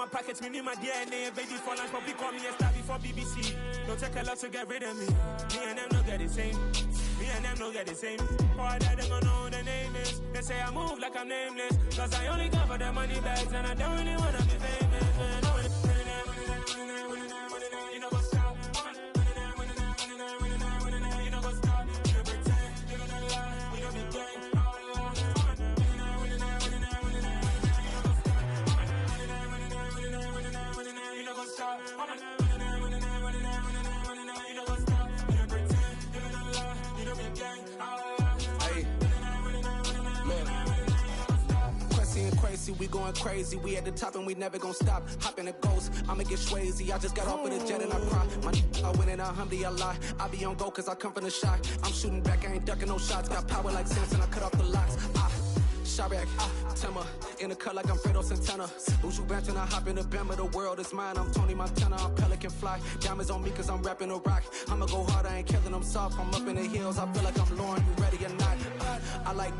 my pockets, me need my DNA. Baby for lunch, but call me a star before BBC. Don't take a lot to get rid of me. Me and them don't get the same. Me and them don't get the same. For that, they gon' know who the name is. They say I move like I'm nameless. Cause I only come for the money bags, and I don't really wanna be famous. You know what's up? You know what's up? You pretend, you gonna lie, you don't be gang. We going crazy, we at the top and we never gon' stop. Hop in a ghost, I'ma get swayzy. I just got off with a jet and I cry. I win in a Humvee, I lie. I be on go cause I come from the shot. I'm shooting back, I ain't ducking no shots. Got power like Samson, I cut off the locks. Sharek, Timmer, in the cut like I'm Fredo Santana. Buju Banton, I hop in the Bama, the world is mine. I'm Tony Montana, I'm Pelican Fly. Diamonds on me cause I'm rapping a rock. I'ma go hard, I ain't killing them soft. I'm up in the hills, I feel like I'm Lauren, you ready or not? I like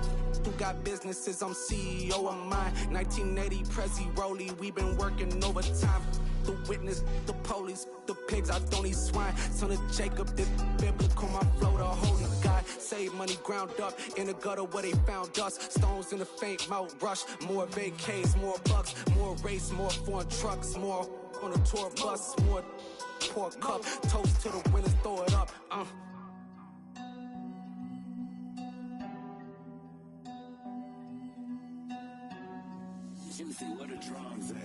who got businesses, I'm CEO of mine. 1980 Prezi Rolly, we been working overtime. The witness, the police, the pigs, I don't eat swine. Son of Jacob, this biblical, my flow, the holy God. Save money ground up in the gutter where they found us. Stones in the faint mouth rush. More vacays, more bucks, more race, more foreign trucks, more on a tour bus, more pour cup. Toast to the winners, throw it up. Juicy, what a drums at?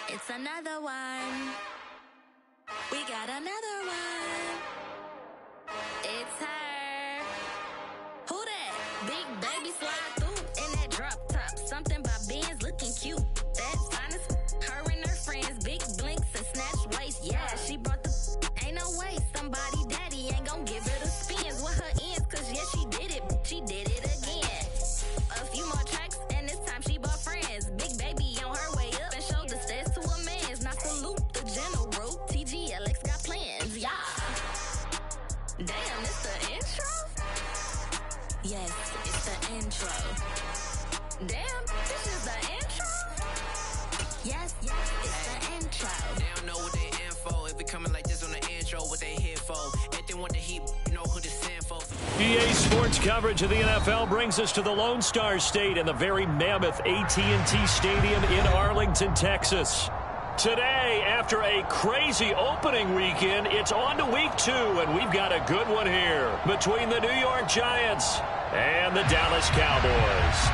It's another one. We got another one. It's her. Who that? Big baby slide through in that drop top. Something by Benz looking cute. That's honest. Her and her friends, big blinks and snatch waist. Yeah, she brought the. Ain't no way somebody daddy ain't gon' give her the spins with her ends. Cause yeah, she did it. She did it again. A few more tracks and this time she bought friends. Big baby on her way up and showed the stairs to a man's. Now salute the general. TGLX got plans, yeah. Damn, it's the intro? Yes, it's the intro. Damn, this is the intro? Yes, it's the intro. They don't know what they info. If we coming like this on the intro, what they here for? If they want the heat, you know who to send for. EA Sports coverage of the NFL brings us to the Lone Star State and the very mammoth AT&T Stadium in Arlington, Texas. Today, after a crazy opening weekend, it's on to week 2, and we've got a good one here between the New York Giants and the Dallas Cowboys.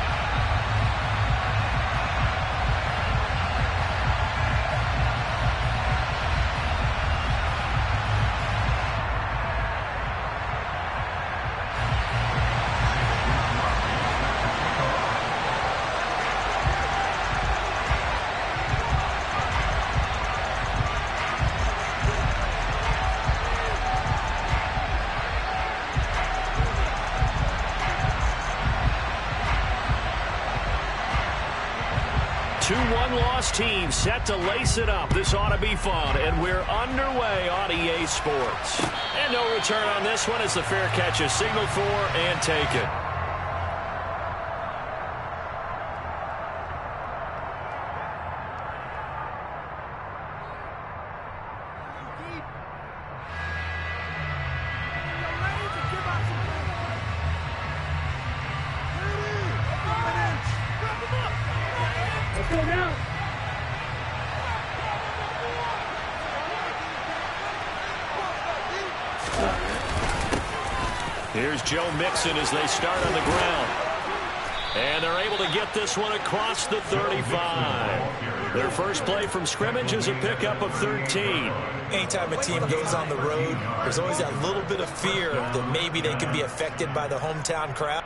2 one-loss teams set to lace it up. This ought to be fun, and we're underway on EA Sports. And no return on this one as the fair catch is signaled for and taken. Here's Joe Mixon as they start on the ground. And they're able to get this one across the 35. Their first play from scrimmage is a pickup of 13. Anytime a team goes on the road, there's always that little bit of fear that maybe they could be affected by the hometown crowd.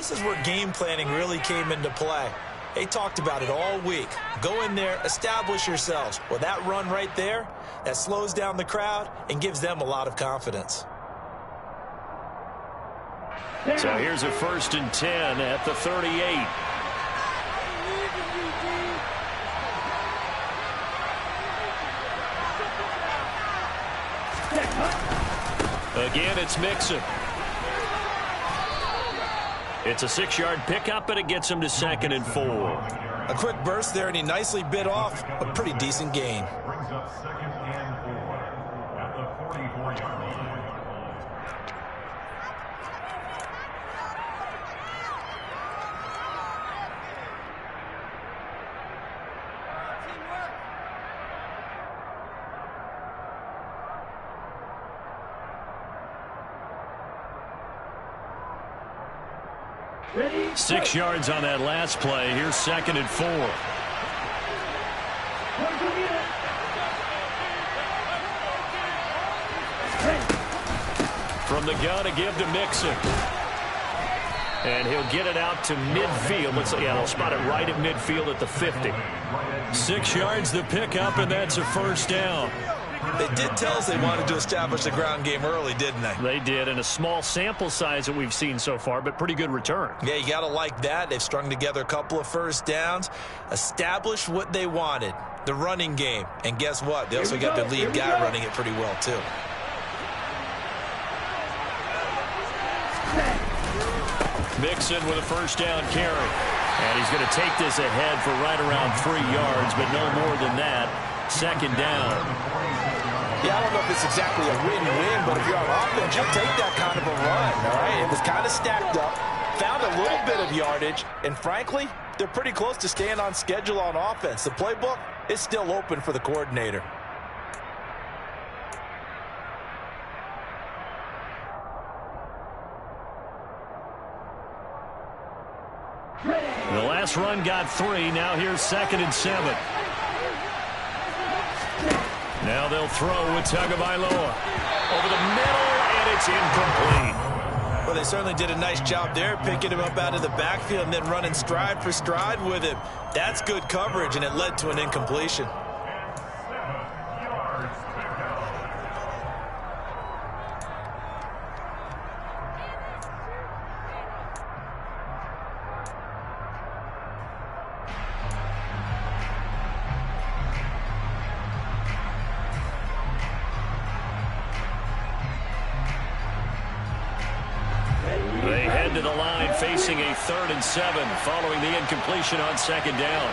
this is where game planning really came into play. They talked about it all week. Go in there, establish yourselves. Well, that run right there, that slows down the crowd and gives them a lot of confidence. So here's a 1st and 10 at the 38. Again, it's Mixon. It's a 6-yard pickup, and it gets him to 2nd and 4. A quick burst there, and he nicely bit off a pretty decent gain. Brings up 2nd and 4 at the 44-yard line. Ready? 6 yards on that last play. Here's 2nd and 4. From the gun, a give to Mixon. And he'll get it out to midfield. They'll spot it right at midfield at the 50. 6 yards the pickup, and that's a 1st down. They did tell us they wanted to establish the ground game early, didn't they? They did, and a small sample size that we've seen so far, but pretty good return. Yeah, you got to like that. They've strung together a couple of 1st downs, established what they wanted, the running game. And guess what? They also got their lead guy running it pretty well, too. Mixon with a 1st down carry. And he's going to take this ahead for right around 3 yards, but no more than that. 2nd down. Yeah, I don't know if it's exactly a win-win, but if you're on offense, you'll take that kind of a run, all right? It was kind of stacked up, found a little bit of yardage, and frankly, they're pretty close to staying on schedule on offense. The playbook is still open for the coordinator. The last run got 3. Now here's 2nd and 7. Now they'll throw with Tagovailoa. Over the middle, and it's incomplete. Well, they certainly did a nice job there, picking him up out of the backfield and then running stride for stride with him. That's good coverage, and it led to an incompletion. To the line, facing a 3rd and 7, following the incompletion on 2nd down.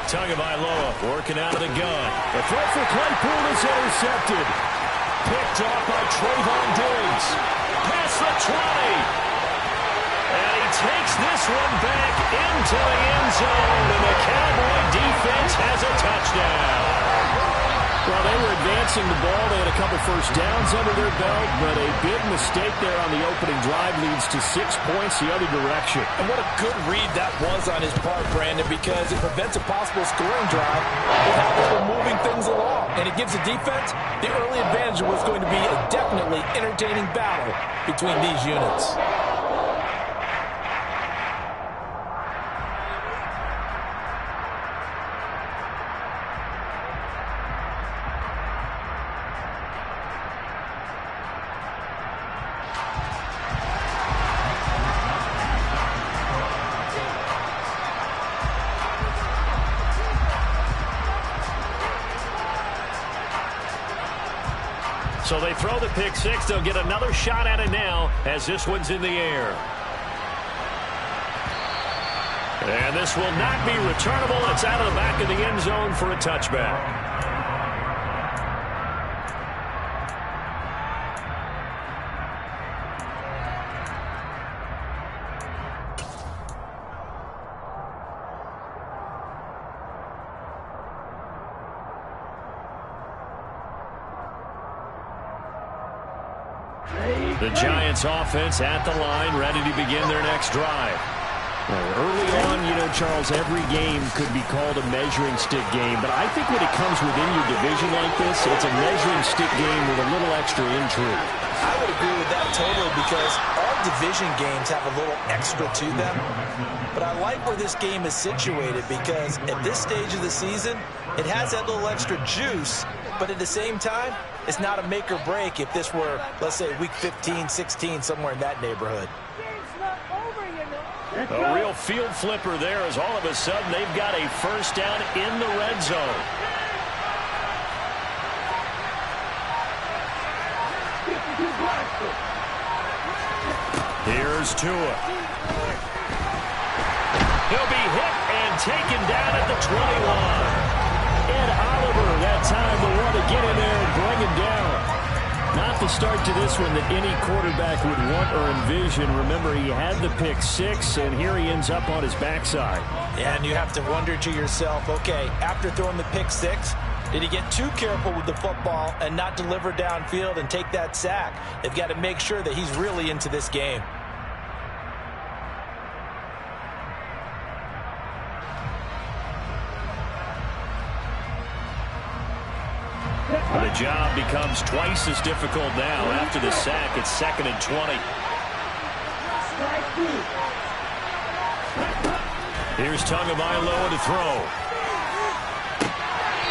Tagovailoa working out of the gun. The throw for Claypool is intercepted. Picked off by Trayvon Diggs. Past the 20. And he takes this one back into the end zone, and the Cowboy defense has a touchdown. Well, they were advancing the ball. They had a couple 1st downs under their belt, but a big mistake there on the opening drive leads to 6 points the other direction. And what a good read that was on his part, Brandon, because it prevents a possible scoring drive. It happens when moving things along, and it gives the defense the early advantage of what's going to be a definitely entertaining battle between these units. So they throw the pick 6. They'll get another shot at it now as this one's in the air. And this will not be returnable. It's out of the back of the end zone for a touchback. The Giants offense at the line, ready to begin their next drive. Early on, Charles, every game could be called a measuring stick game, but I think when it comes within your division like this, it's a measuring stick game with a little extra intrigue. I would agree with that totally because all division games have a little extra to them, but I like where this game is situated because at this stage of the season, it has that little extra juice, but at the same time, it's not a make or break if this were, let's say, week 15, 16, somewhere in that neighborhood. A real field flipper there as all of a sudden they've got a first down in the red zone. Here's Tua. He'll be hit and taken down at the 21. Ed Oliver that time will want to get in there and bring him down. Not the start to this one that any quarterback would want or envision. Remember, he had the pick 6, and here he ends up on his backside. Yeah, and you have to wonder to yourself, okay, after throwing the pick 6, did he get too careful with the football and not deliver downfield and take that sack? They've got to make sure that he's really into this game. The job becomes twice as difficult now. After the sack, it's 2nd and 20. Here's Tagovailoa to throw.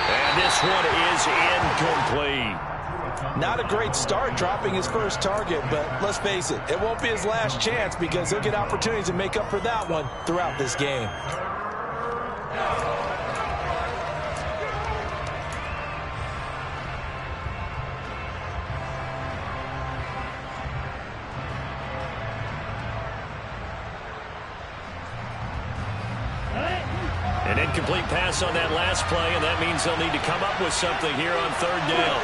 And this one is incomplete. Not a great start dropping his first target, but let's face it, it won't be his last chance because he'll get opportunities to make up for that one throughout this game. An incomplete pass on that last play, and that means they'll need to come up with something here on 3rd down.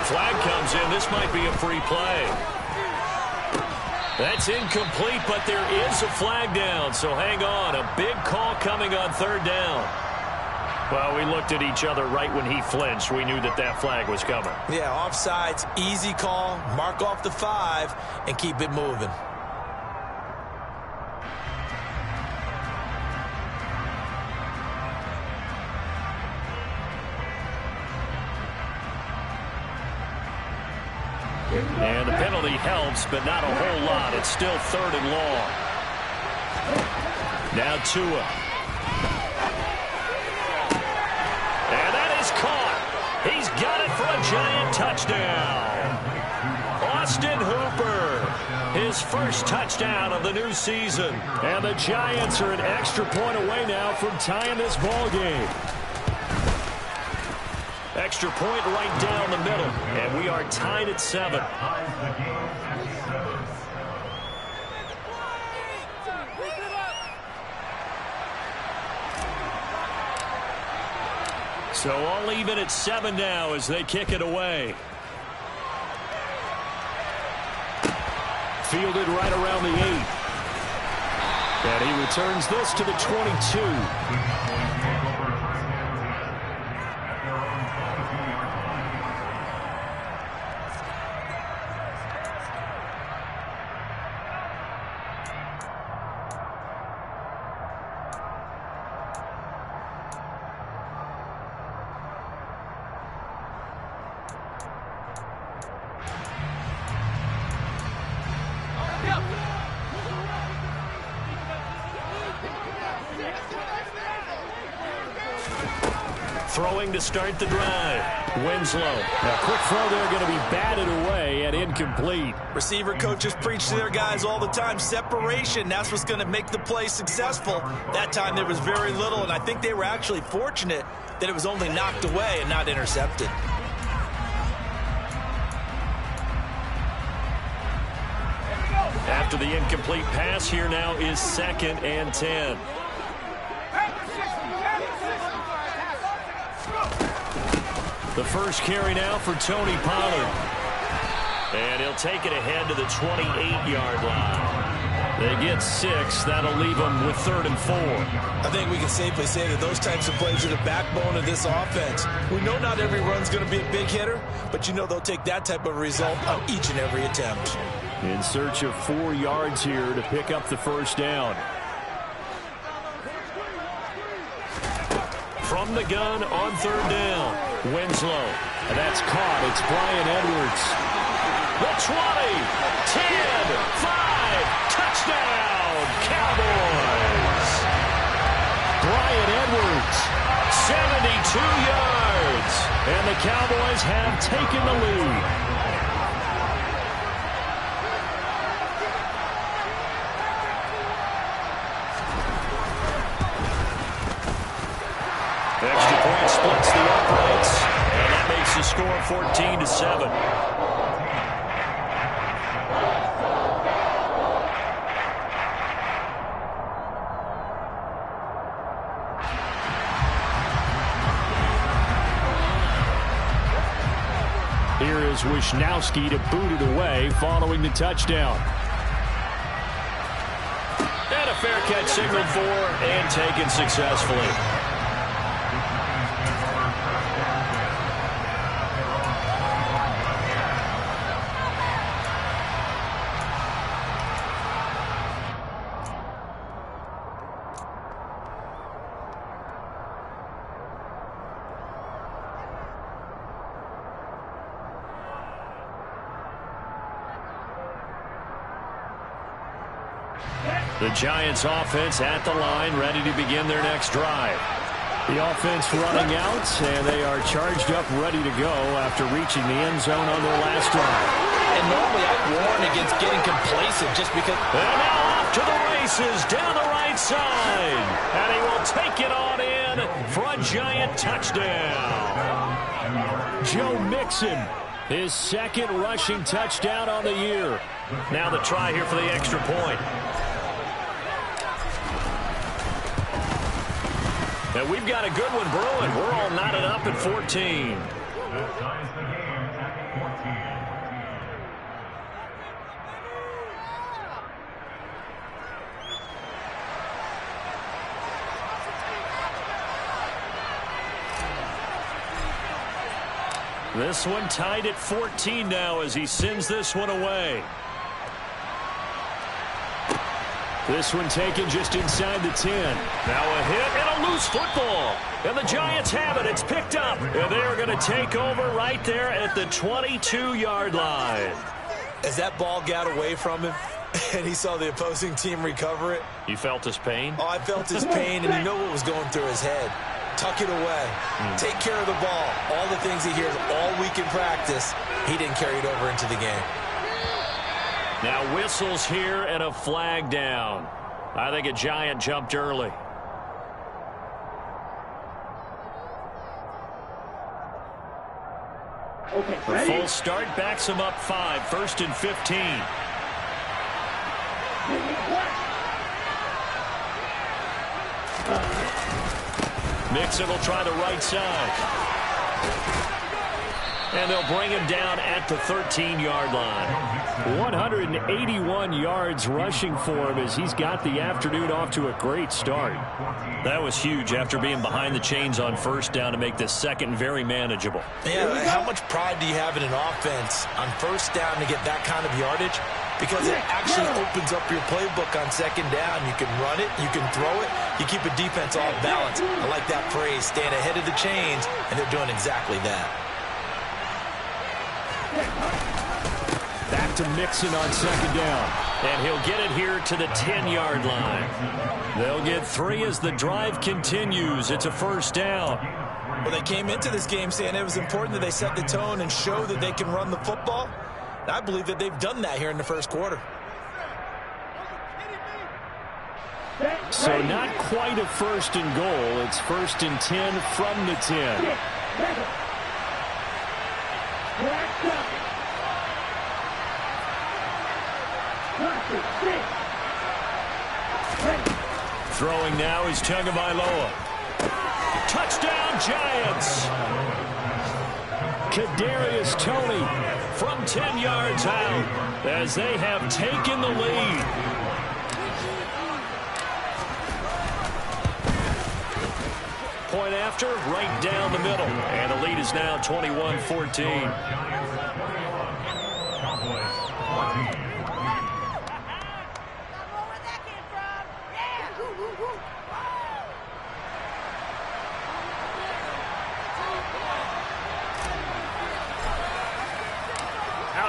Flag comes in. This might be a free play. That's incomplete, but there is a flag down, so hang on. A big call coming on 3rd down. Well, we looked at each other right when he flinched. We knew that that flag was coming. Yeah, offsides, easy call, mark off the 5, and keep it moving. And the penalty helps, but not a whole lot. It's still 3rd and long. Now Tua. And that is caught. He's got it for a giant touchdown. Austin Hooper, his first touchdown of the new season. And the Giants are an extra point away now from tying this ball game. Extra point right down the middle, and we are tied at 7. So all even at 7 now as they kick it away. Fielded right around the 8. And he returns this to the 22. Throwing to start the drive. Winslow. A quick throw there going to be batted away and incomplete. Receiver coaches preach to their guys all the time. Separation, that's what's going to make the play successful. That time there was very little, and I think they were actually fortunate that it was only knocked away and not intercepted. After the incomplete pass, here now is 2nd and 10. The first carry now for Tony Pollard. And he'll take it ahead to the 28-yard line. They get 6. That'll leave them with 3rd and 4. I think we can safely say that those types of plays are the backbone of this offense. We know not every run's going to be a big hitter, but you know they'll take that type of result on each and every attempt. In search of 4 yards here to pick up the first down. From the gun on 3rd down. Winslow. And that's caught. It's Brian Edwards. The 20, 10, 5, touchdown, Cowboys. Brian Edwards, 72 yards. And the Cowboys have taken the lead. Extra point splits the uprights, and that makes the score 14-7. Here is Wisnowski to boot it away following the touchdown. And a fair catch signaled for and taken successfully. The Giants offense at the line, ready to begin their next drive. The offense running out, and they are charged up, ready to go after reaching the end zone on their last drive. And normally I warn against getting complacent just because... And now off to the races down the right side. And he will take it on in for a Giant touchdown. Joe Mixon, his 2nd rushing touchdown on the year. Now the try here for the extra point. And we've got a good one brewing. We're all knotted up at 14. That ties the game at 14. This one tied at 14 now as he sends this one away. This one taken just inside the 10. Now a hit and a loose football. And the Giants have it. It's picked up. And they are going to take over right there at the 22-yard line. As that ball got away from him and he saw the opposing team recover it. You felt his pain? Oh, I felt his pain, and you know what was going through his head. Tuck it away. Take care of the ball. All the things he hears all week in practice, he didn't carry it over into the game. Now whistles here and a flag down. I think a Giant jumped early. The full start backs him up 5, 1st and 15. Mixon will try the right side. And they'll bring him down at the 13-yard line. 181 yards rushing for him as he's got the afternoon off to a great start. That was huge after being behind the chains on 1st down to make this 2nd very manageable. Yeah, how much pride do you have in an offense on 1st down to get that kind of yardage? Because it actually opens up your playbook on 2nd down. You can run it, you can throw it, you keep a defense off balance. I like that phrase, staying ahead of the chains, and they're doing exactly that. Back to Mixon on 2nd down. And he'll get it here to the 10-yard line. They'll get 3 as the drive continues. It's a 1st down. Well, they came into this game saying it was important that they set the tone and show that they can run the football. And I believe that they've done that here in the 1st quarter. So not quite a 1st and goal. It's 1st and 10 from the 10. Throwing now is Tagovailoa. Touchdown, Giants! Kadarius Toney from 10 yards out as they have taken the lead. Point after, right down the middle. And the lead is now 21-14.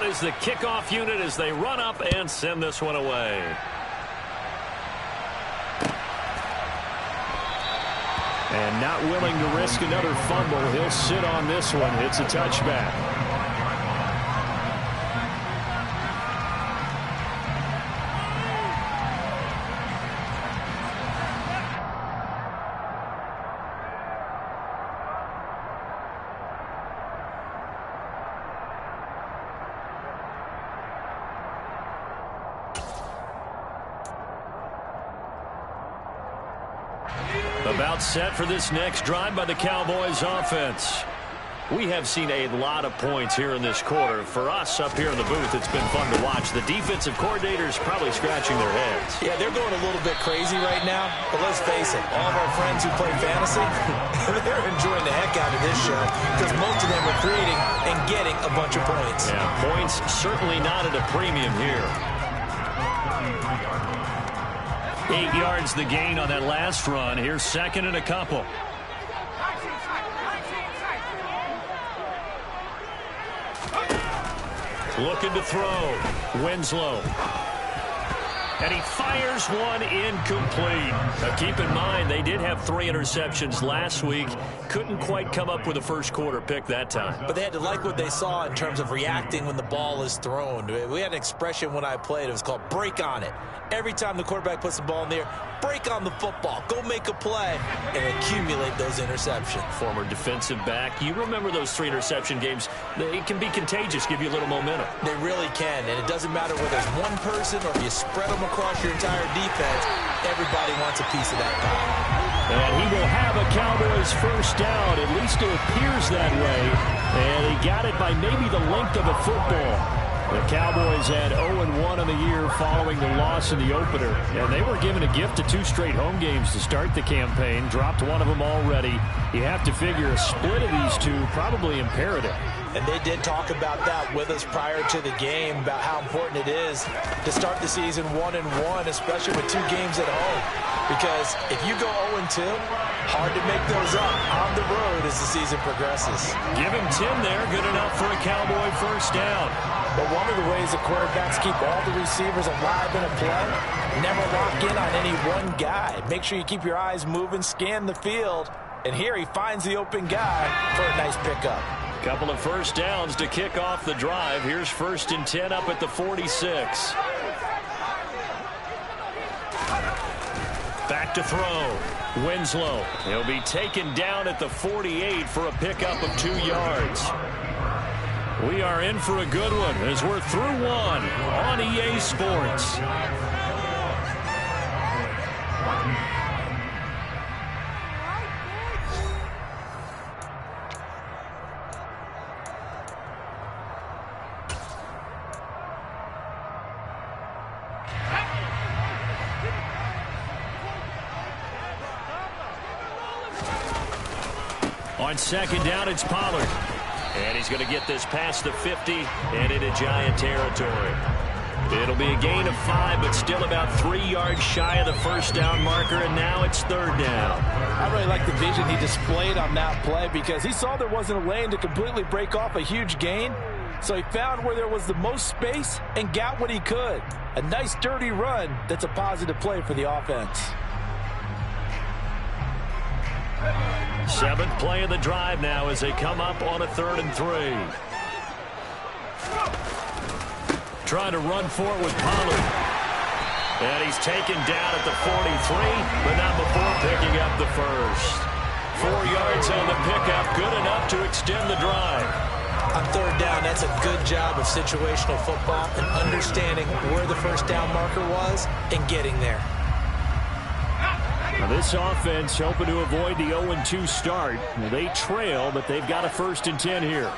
out is the kickoff unit as they run up and send this one away. And not willing to risk another fumble. He'll sit on this one. It's a touchback. About set for this next drive by the Cowboys offense. We have seen a lot of points here in this quarter. For us up here in the booth, it's been fun to watch. The defensive coordinators probably scratching their heads. Yeah, they're going a little bit crazy right now. But let's face it, all of our friends who play fantasy, they're enjoying the heck out of this show because most of them are creating and getting a bunch of points. Yeah, points certainly not at a premium here. 8 yards the gain on that last run. Here's second and a couple. Looking to throw. Winslow. And he fires one incomplete. Now keep in mind, they did have 3 interceptions last week. Couldn't quite come up with a first quarter pick that time. But they had to like what they saw in terms of reacting when the ball is thrown. We had an expression when I played. It was called break on it. Every time the quarterback puts the ball in the air, break on the football. Go make a play and accumulate those interceptions. Former defensive back. You remember those 3 interception games. They can be contagious, give you a little momentum. They really can, and it doesn't matter whether it's one person or if you spread them across your entire defense. Everybody wants a piece of that pie. And he will have a Cowboys first down. At least it appears that way. And he got it by maybe the length of a football. The Cowboys had 0-1 in the year following the loss in the opener. And they were given a gift of 2 straight home games to start the campaign. Dropped one of them already. You have to figure a split of these 2 probably imperative. And they did talk about that with us prior to the game, about how important it is to start the season 1-1, especially with 2 games at home. Because if you go 0-2, hard to make those up on the road as the season progresses. Give him 10 there, good enough for a Cowboy first down. But one of the ways the quarterbacks keep all the receivers alive in a play, never lock in on any one guy. Make sure you keep your eyes moving, scan the field, and here he finds the open guy for a nice pickup. Couple of first downs to kick off the drive. Here's 1st and 10 up at the 46. Back to throw. Winslow. He'll be taken down at the 48 for a pickup of 2 yards. We are in for a good one as we're through 1 on EA Sports. On second down, it's Pollard. And he's going to get this past the 50 and into Giant territory. It'll be a gain of 5, but still about 3 yards shy of the first down marker, and now it's 3rd down. I really like the vision he displayed on that play because he saw there wasn't a lane to completely break off a huge gain. So he found where there was the most space and got what he could. A nice, dirty run that's a positive play for the offense. 7th play of the drive now as they come up on a 3rd and 3. Trying to run for it with Pollard. And he's taken down at the 43, but not before picking up the first. 4 yards on the pickup, good enough to extend the drive. On 3rd down, that's a good job of situational football and understanding where the first down marker was and getting there. Now this offense hoping to avoid the 0-2 start. They trail, but they've got a 1st and 10 here.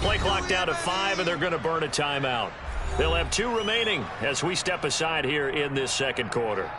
Play clock down to 5, and they're going to burn a timeout. They'll have 2 remaining as we step aside here in this second quarter.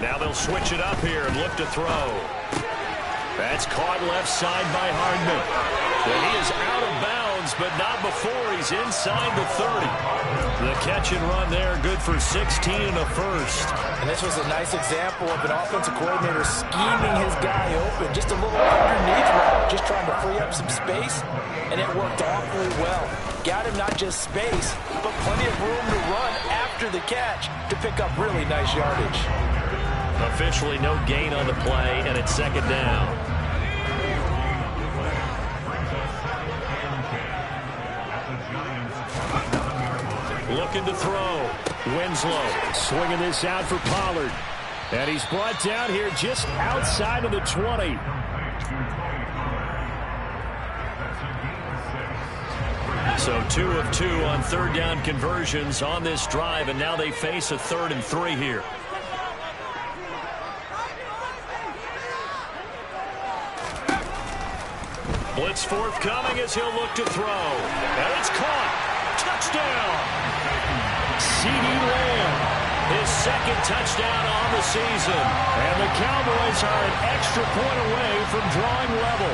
Now they'll switch it up here and look to throw. That's caught left side by Hardman. And he is out of bounds, but not before he's inside the 30. The catch and run there, good for 16 and a first. And this was a nice example of an offensive coordinator scheming his guy open. Just a little underneath route, just trying to free up some space, and it worked awfully well. Got him not just space, but plenty of room to run after the catch to pick up really nice yardage. Officially no gain on the play, and it's second down. Looking to throw. Winslow swinging this out for Pollard. And he's brought down here just outside of the 20. So 2 of 2 on third down conversions on this drive, and now they face a 3rd and 3 here. Blitz forthcoming as he'll look to throw. And it's caught. Touchdown. CeeDee Lamb, his second touchdown on the season. And the Cowboys are an extra point away from drawing level.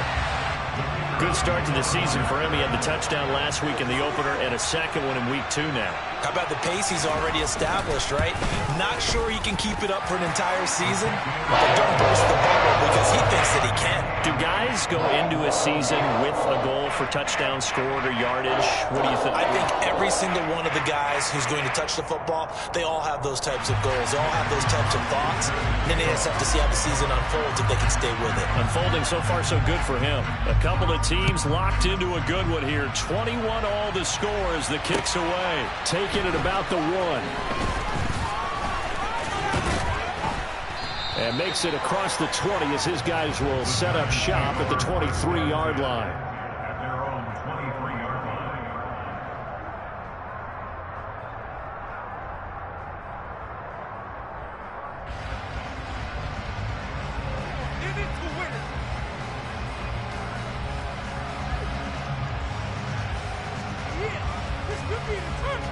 Good start to the season for him. He had the touchdown last week in the opener and a second one in week 2 now. How about the pace he's already established, right? Not sure he can keep it up for an entire season, but don't burst the bubble because he thinks that he can. Do guys go into a season with a goal for touchdown scored or yardage? What do you think? I think every single one of the guys who's going to touch the football, they all have those types of goals. They all have those types of thoughts. Then they just have to see how the season unfolds if they can stay with it. Unfolding so far so good for him. A couple of teams locked into a good one here. 21 all the score as the kick's away. Taking it about the 1. And makes it across the 20 as his guys will set up shop at the 23-yard line. At their own 23-yard line. In it to win it. Yeah, this could be the turn.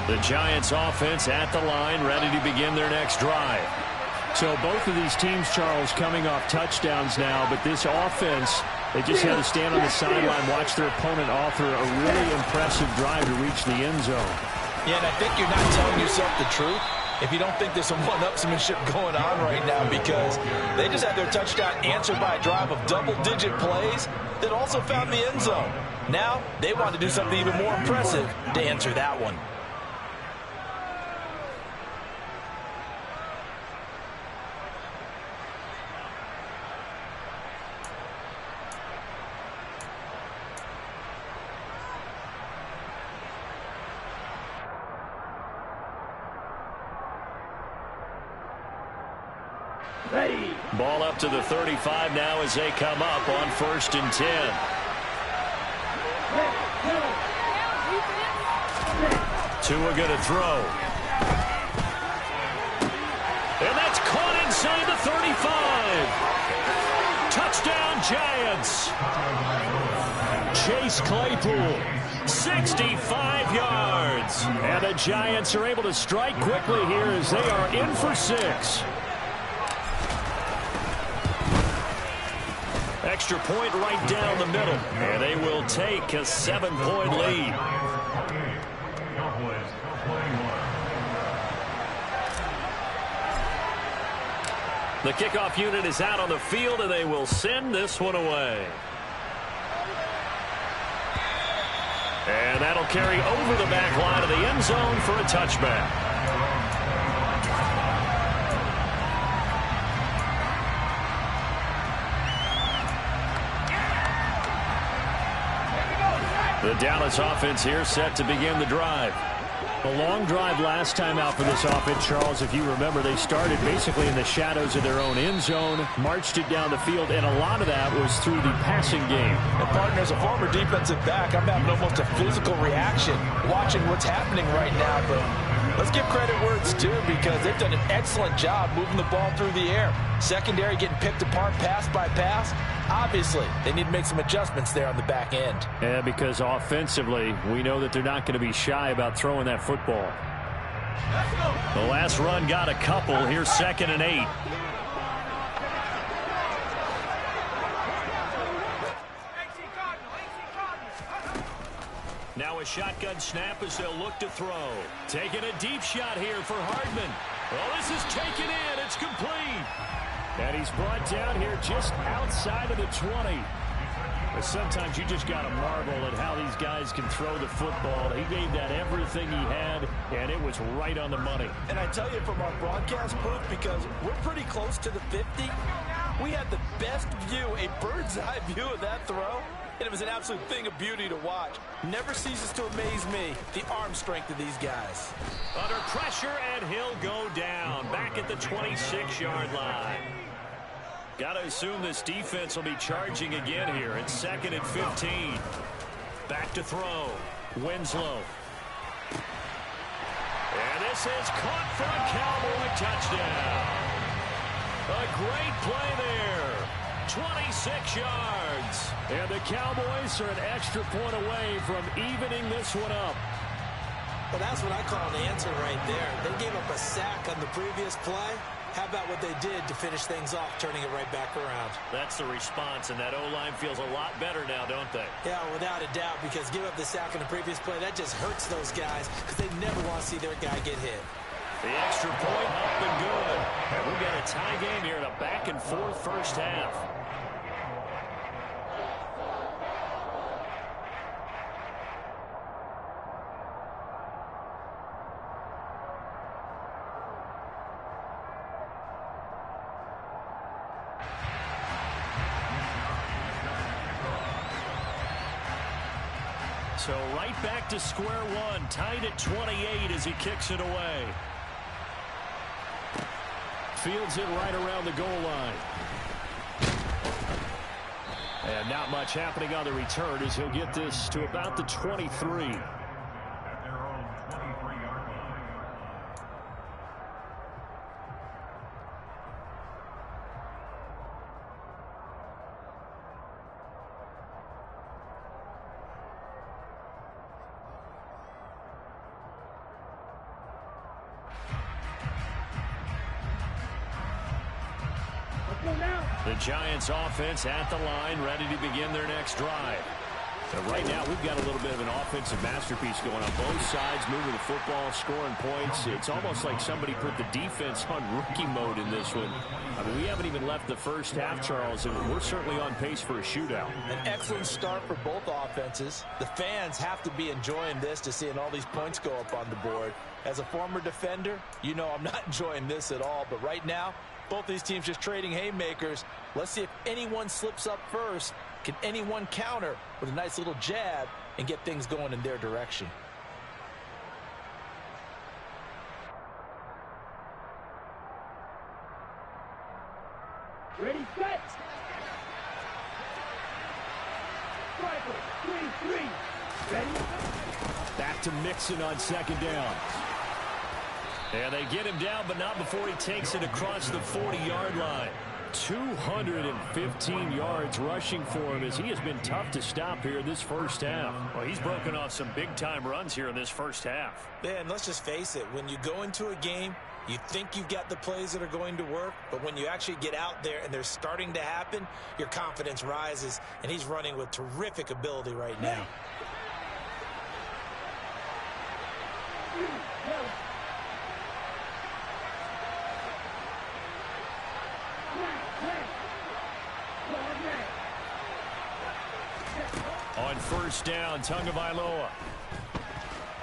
The Giants offense at the line, ready to begin their next drive. So both of these teams, Charles, coming off touchdowns now, but this offense, they just had to stand on the sideline, watch their opponent author a really impressive drive to reach the end zone. Yeah, and I think you're not telling yourself the truth if you don't think there's some one-upsmanship going on right now, because they just had their touchdown answered by a drive of double-digit plays that also found the end zone. Now, they want to do something even more impressive to answer that one. Ready. Ball up to the 35 now as they come up on 1st and 10. Tua going to throw. And that's caught inside the 35. Touchdown, Giants. Chase Claypool, 65 yards. And the Giants are able to strike quickly here as they are in for 6. Extra point right down the middle, and they will take a 7-point lead. The kickoff unit is out on the field, and they will send this one away. And that'll carry over the back line of the end zone for a touchback. The Dallas offense here set to begin the drive. A long drive last time out for this offense, Charles. If you remember, they started basically in the shadows of their own end zone, marched it down the field, and a lot of that was through the passing game. And partner, as a former defensive back, I'm having almost a physical reaction watching what's happening right now. But Let's give credit where it's due because they've done an excellent job moving the ball through the air. Secondary getting picked apart pass by pass. Obviously, they need to make some adjustments there on the back end. Yeah, because offensively, we know that they're not going to be shy about throwing that football. The last run got a couple. Here's 2nd and 8. Now a shotgun snap as they'll look to throw. Taking a deep shot here for Hardman. Well, this is taken in. It's complete. And he's brought down here just outside of the 20. But sometimes you just got to marvel at how these guys can throw the football. He gave that everything he had, and it was right on the money. And I tell you from our broadcast booth, because we're pretty close to the 50, we had the best view, a bird's-eye view of that throw. And it was an absolute thing of beauty to watch. Never ceases to amaze me, the arm strength of these guys. Under pressure, and he'll go down. Back at the 26-yard line. Got to assume this defense will be charging again here. It's 2nd and 15. Back to throw. Winslow. And this is caught for a Cowboy touchdown. A great play there. 26 yards. And the Cowboys are an extra point away from evening this one up. Well, that's what I call an answer right there. They gave up a sack on the previous play. How about what they did to finish things off, turning it right back around? That's the response, and that O-line feels a lot better now, don't they? Yeah, without a doubt, because give up the sack on the previous play, that just hurts those guys because they never want to see their guy get hit. The extra point up and good. And we've got a tie game here in a back-and-forth first half. So right back to square one, tied at 28 as he kicks it away. Fields it right around the goal line. And not much happening on the return as he'll get this to about the 23. The Giants offense at the line, ready to begin their next drive. And right now, we've got a little bit of an offensive masterpiece going on both sides, moving the football, scoring points. It's almost like somebody put the defense on rookie mode in this one. I mean, we haven't even left the first half, Charles, and we're certainly on pace for a shootout. An excellent start for both offenses. The fans have to be enjoying this to seeing all these points go up on the board. As a former defender, you know I'm not enjoying this at all, but right now, both these teams just trading haymakers. Let's see if anyone slips up first. Can anyone counter with a nice little jab and get things going in their direction? Ready, set. Striker, 3-3. Ready? Back to Mixon on second down. And they get him down, but not before he takes it across the 40-yard line. 215 yards rushing for him as he has been tough to stop here this first half. Well, he's broken off some big-time runs here in this first half. Yeah, and let's just face it. When you go into a game, you think you've got the plays that are going to work, but when you actually get out there and they're starting to happen, your confidence rises, and he's running with terrific ability right now. On first down, Tagovailoa.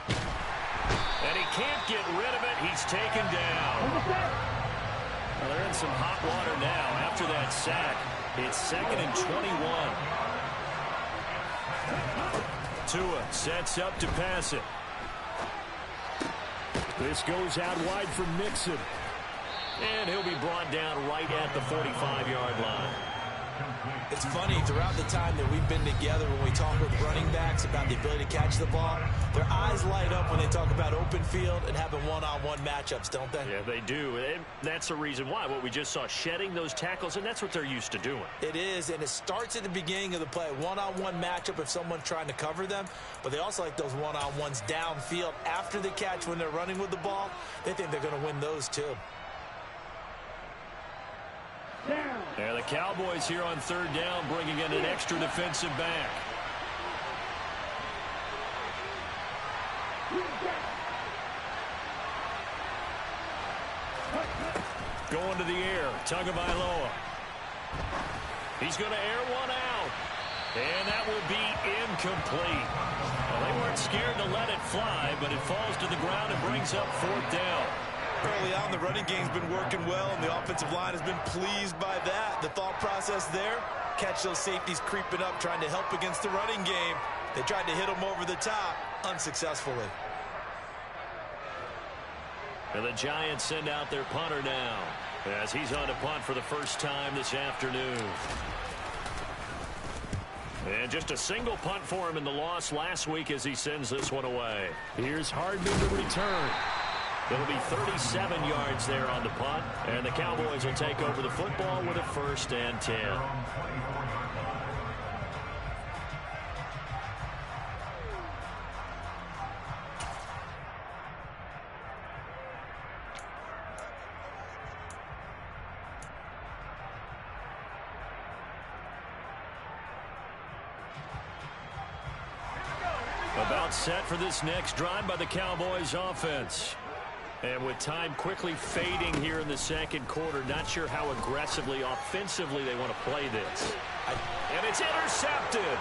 And he can't get rid of it. He's taken down. Well, they're in some hot water now after that sack. It's 2nd and 21. Tua sets up to pass it. This goes out wide for Mixon. And he'll be brought down right at the 45-yard line. It's funny, throughout the time that we've been together, when we talk with running backs about the ability to catch the ball, their eyes light up when they talk about open field and having one-on-one matchups, don't they? Yeah, they do. And that's the reason why. What we just saw, shedding those tackles, and that's what they're used to doing. It is, and it starts at the beginning of the play. One-on-one matchup if someone's trying to cover them, but they also like those one-on-ones downfield after the catch when they're running with the ball. They think they're going to win those too. Yeah, the Cowboys here on third down, bringing in an extra defensive back. Going to the air, Tagovailoa. He's going to air one out. And that will be incomplete. Well, they weren't scared to let it fly, but it falls to the ground and brings up fourth down. Early on, the running game's been working well, and the offensive line has been pleased by that. The thought process there, catch those safeties creeping up, trying to help against the running game. They tried to hit them over the top, unsuccessfully. And the Giants send out their punter now, as he's on to punt for the first time this afternoon. And just a single punt for him in the loss last week as he sends this one away. Here's Hardman to return. It'll be 37 yards there on the punt, and the Cowboys will take over the football with a 1st and 10. About set for this next drive by the Cowboys offense. And with time quickly fading here in the second quarter, not sure how aggressively, offensively they want to play this. And it's intercepted.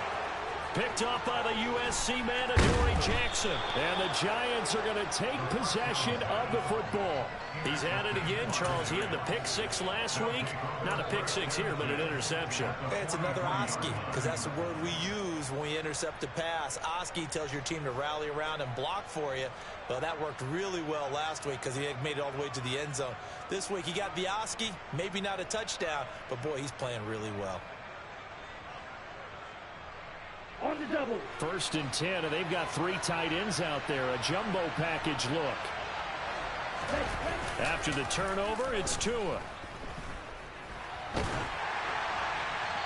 Picked up by the USC man, Adoree Jackson. And the Giants are going to take possession of the football. He's at it again, Charles. He had the pick six last week. Not a pick six here, but an interception. It's another Oski, because that's the word we use when we intercept a pass. Oski tells your team to rally around and block for you. Well, that worked really well last week because he had made it all the way to the end zone. This week he got the Oski, maybe not a touchdown, but boy, he's playing really well. On the double. 1st and 10, and they've got 3 tight ends out there. A jumbo package look. After the turnover, it's Tua.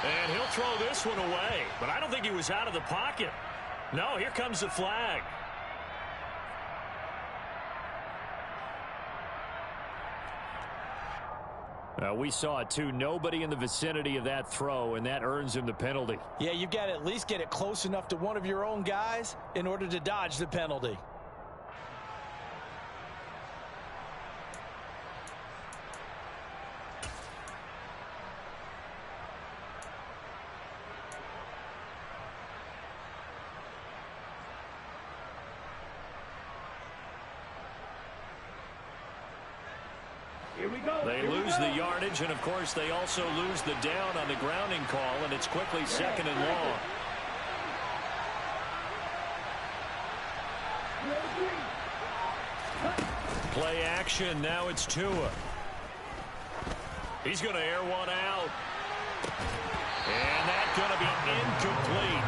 And he'll throw this one away, but I don't think he was out of the pocket. No, here comes the flag. We saw it too. Nobody in the vicinity of that throw, and that earns him the penalty. Yeah, you've got to at least get it close enough to one of your own guys in order to dodge the penalty. They lose the yardage, and of course they also lose the down on the grounding call, and it's quickly 2nd and long. Play action, now it's Tua. He's going to air one out. And that's going to be incomplete.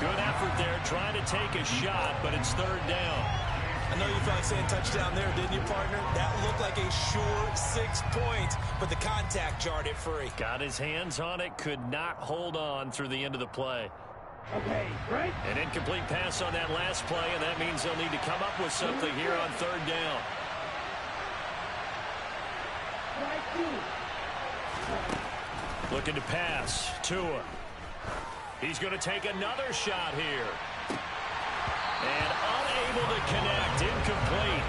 Good effort there, trying to take a shot, but it's 3rd down. I know you felt saying touchdown there, didn't you, partner? That looked like a sure 6 points, but the contact jarred it free. Got his hands on it, could not hold on through the end of the play. Okay, right. An incomplete pass on that last play, and that means they'll need to come up with something here on 3rd down. Looking to pass. Tua. He's going to take another shot here. And unable to connect. Incomplete.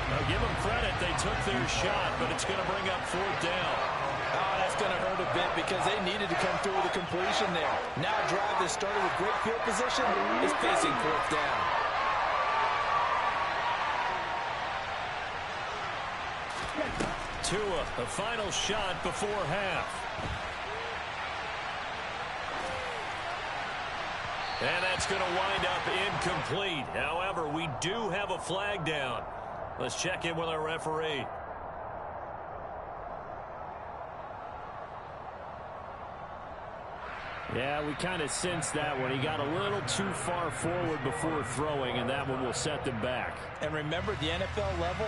Now give them credit. They took their shot, but it's going to bring up 4th down. Oh, that's going to hurt a bit because they needed to come through with a completion there. Now a drive that started with great field position is facing 4th down. Tua, the final shot before half. And that's going to wind up incomplete. However, we do have a flag down. Let's check in with our referee. Yeah, we kind of sensed that when he got a little too far forward before throwing, and that one will set them back. And remember, the NFL level,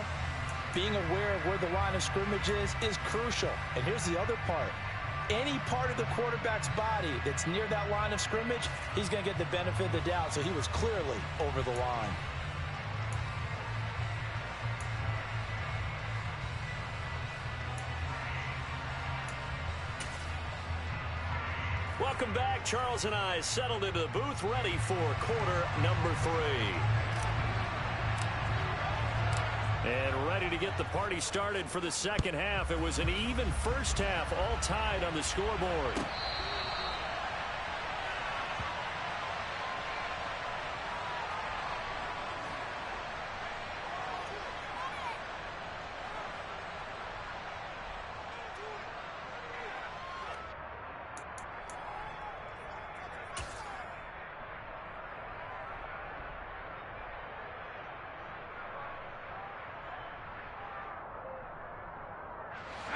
being aware of where the line of scrimmage is crucial. And here's the other part. Any part of the quarterback's body that's near that line of scrimmage, he's going to get the benefit of the doubt. So he was clearly over the line. Welcome back. Charles and I settled into the booth, ready for quarter number 3. And ready to get the party started for the second half. It was an even first half, all tied on the scoreboard.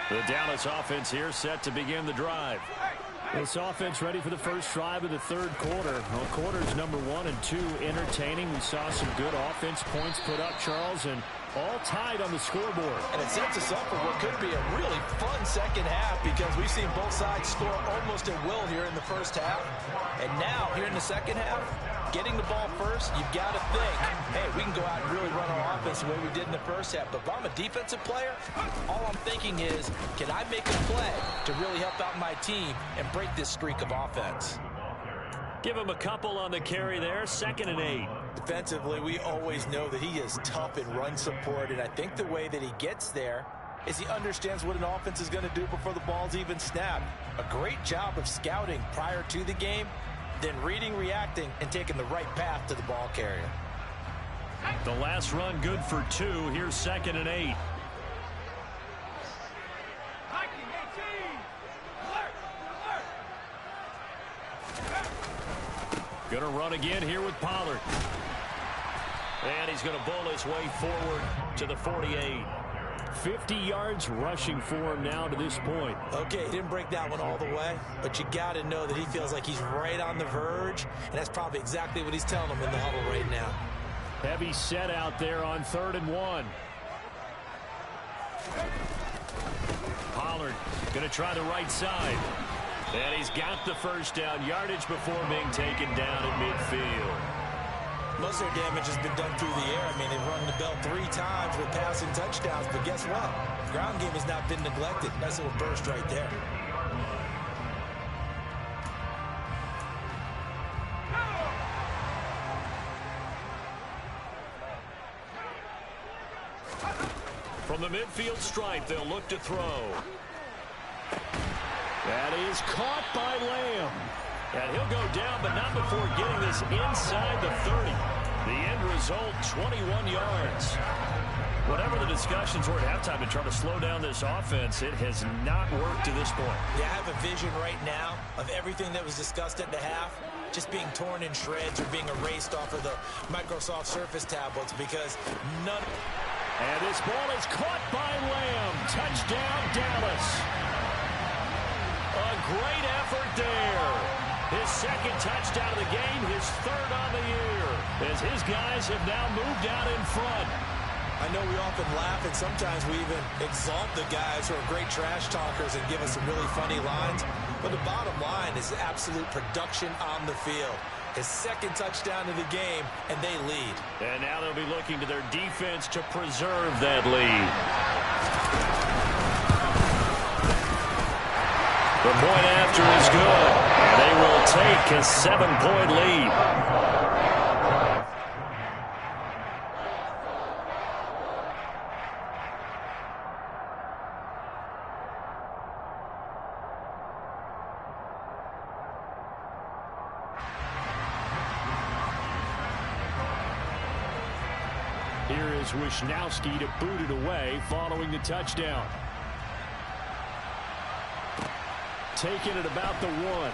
The Dallas offense here set to begin the drive. This offense ready for the first drive of the third quarter. Well, quarters number 1 and 2 entertaining. We saw some good offense points put up, Charles, and all tied on the scoreboard. And it sets us up for what could be a really fun second half because we've seen both sides score almost at will here in the first half. And now, here in the second half, getting the ball first, you've got to think, hey, we can go out and really run our offense the way we did in the first half. But if I'm a defensive player, all I'm thinking is, can I make a play to really help out my team and break this streak of offense? Give him a couple on the carry there, 2nd and 8. Defensively, we always know that he is tough in run support, and I think the way that he gets there is he understands what an offense is going to do before the ball's even snapped. A great job of scouting prior to the game, then reading, reacting, and taking the right path to the ball carrier. The last run good for 2. Here's 2nd and 8. Going to run again here with Pollard. And he's going to bowl his way forward to the 48. 50 yards rushing for him now to this point. Okay, he didn't break that one all the way, but you got to know that he feels like he's right on the verge, and that's probably exactly what he's telling them in the huddle right now. Heavy set out there on 3rd and 1. Pollard going to try the right side. And he's got the first down, yardage before being taken down at midfield. Most of their damage has been done through the air. I mean, they've rung the bell 3 times with passing touchdowns, but guess what? Ground game has not been neglected. Nice little burst right there. From the midfield stripe, they'll look to throw. That is caught by Lamb. And he'll go down, but not before getting this inside the 30. The end result, 21 yards. Whatever the discussions were at halftime to try to slow down this offense, it has not worked to this point. Yeah, I have a vision right now of everything that was discussed at the half just being torn in shreds or being erased off of the Microsoft Surface tablets because none... And this ball is caught by Lamb. Touchdown, Dallas. A great effort there. His 2nd touchdown of the game, his 3rd on the year, as his guys have now moved out in front. I know we often laugh, and sometimes we even exalt the guys who are great trash talkers and give us some really funny lines. But the bottom line is absolute production on the field. His 2nd touchdown of the game, and they lead. And now they'll be looking to their defense to preserve that lead. The point after is good. And they will take a 7-point lead. Here is Wisnowski to boot it away following the touchdown. Taken at about the 1.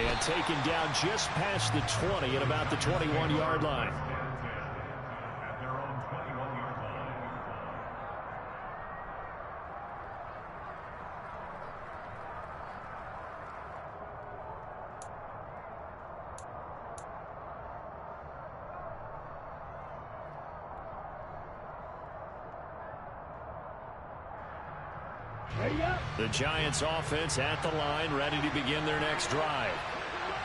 And taken down just past the 20 at about the 21-yard line. At their own 21-yard line. The Giants offense at the line, ready to begin their next drive.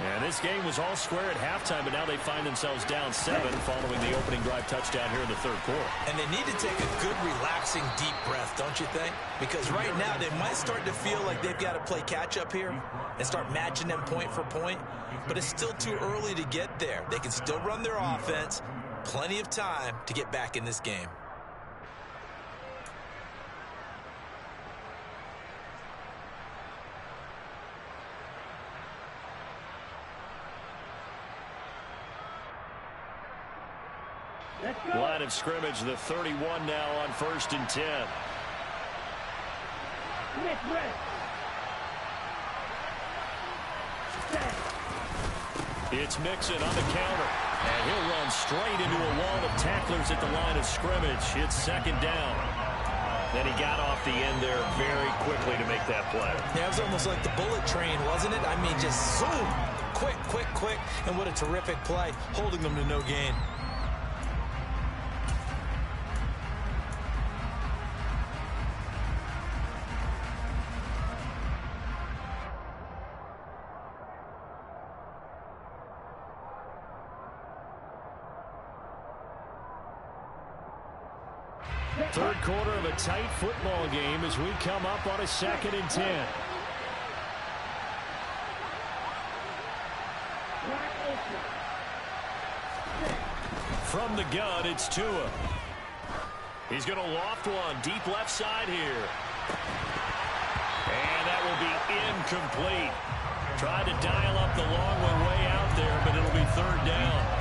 And this game was all square at halftime, but now they find themselves down 7 following the opening drive touchdown here in the third quarter. And they need to take a good, relaxing, deep breath, don't you think? Because right now they might start to feel like they've got to play catch-up here and start matching them point for point. But it's still too early to get there. They can still run their offense. Plenty of time to get back in this game. Line of scrimmage, the 31 now on 1st and 10. It's Mixon on the counter. And he'll run straight into a wall of tacklers at the line of scrimmage. It's 2nd down. Then he got off the end there very quickly to make that play. Yeah, it was almost like the bullet train, wasn't it? I mean, just zoom. Quick, quick, quick. And what a terrific play, holding them to no gain. Third quarter of a tight football game as we come up on a 2nd and 10. From the gun, it's Tua. He's going to loft one deep left side here. And that will be incomplete. Tried to dial up the long one way out there, but it'll be 3rd down.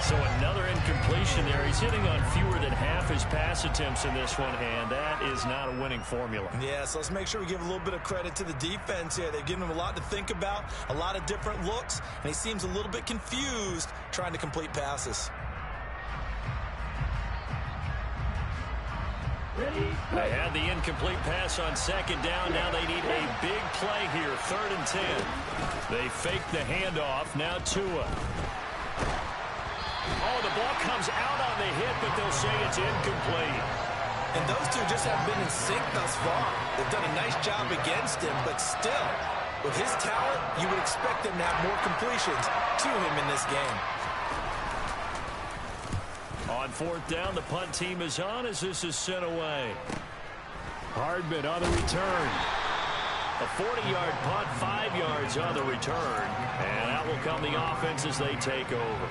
So another incompletion there. He's hitting on fewer than half his pass attempts in this one, and that is not a winning formula. Yeah, so let's make sure we give a little bit of credit to the defense here. They've given him a lot to think about, a lot of different looks, and he seems a little bit confused trying to complete passes. They had the incomplete pass on 2nd down. Now they need a big play here, 3rd and 10. They fake the handoff. Now Tua. Oh, the ball comes out on the hit, but they'll say it's incomplete. And those two just have been in sync thus far. They've done a nice job against him, but still, with his talent, you would expect them to have more completions to him in this game. On 4th down, the punt team is on as this is sent away. Hardman on the return. A 40-yard punt, 5 yards on the return. And out will come the offense as they take over.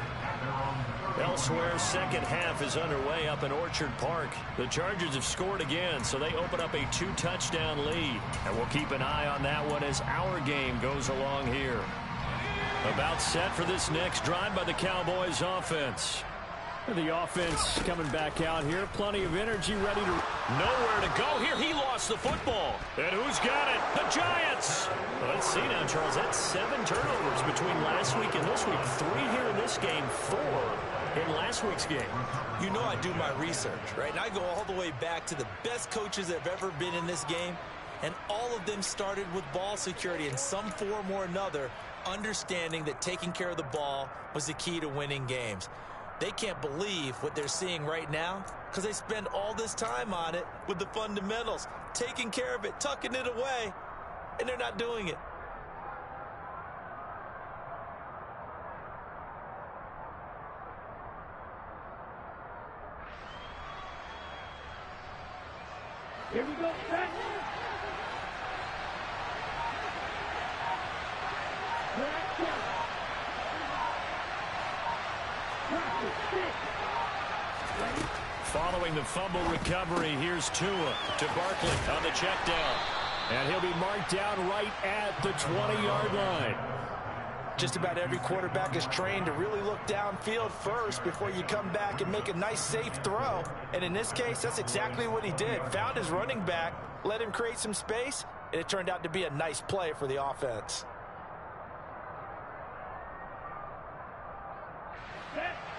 Elsewhere, second half is underway up in Orchard Park. The Chargers have scored again, so they open up a 2-touchdown lead. And we'll keep an eye on that one as our game goes along here. About set for this next drive by the Cowboys offense. The offense coming back out here. Plenty of energy, ready to... Nowhere to go here. He lost the football. And who's got it? The Giants! Let's see now, Charles. That's 7 turnovers between last week and this week. 3 here in this game, 4 in last week's game. You know I do my research, right? And I go all the way back to the best coaches that have ever been in this game. And all of them started with ball security in some form or another, understanding that taking care of the ball was the key to winning games. They can't believe what they're seeing right now because they spend all this time on it with the fundamentals, taking care of it, tucking it away, and they're not doing it. Here we go, set. Following the fumble recovery, here's Tua to Barkley on the check down. And he'll be marked down right at the 20-yard line. Just about every quarterback is trained to really look downfield first before you come back and make a nice, safe throw. And in this case, that's exactly what he did. Found his running back, let him create some space, and it turned out to be a nice play for the offense.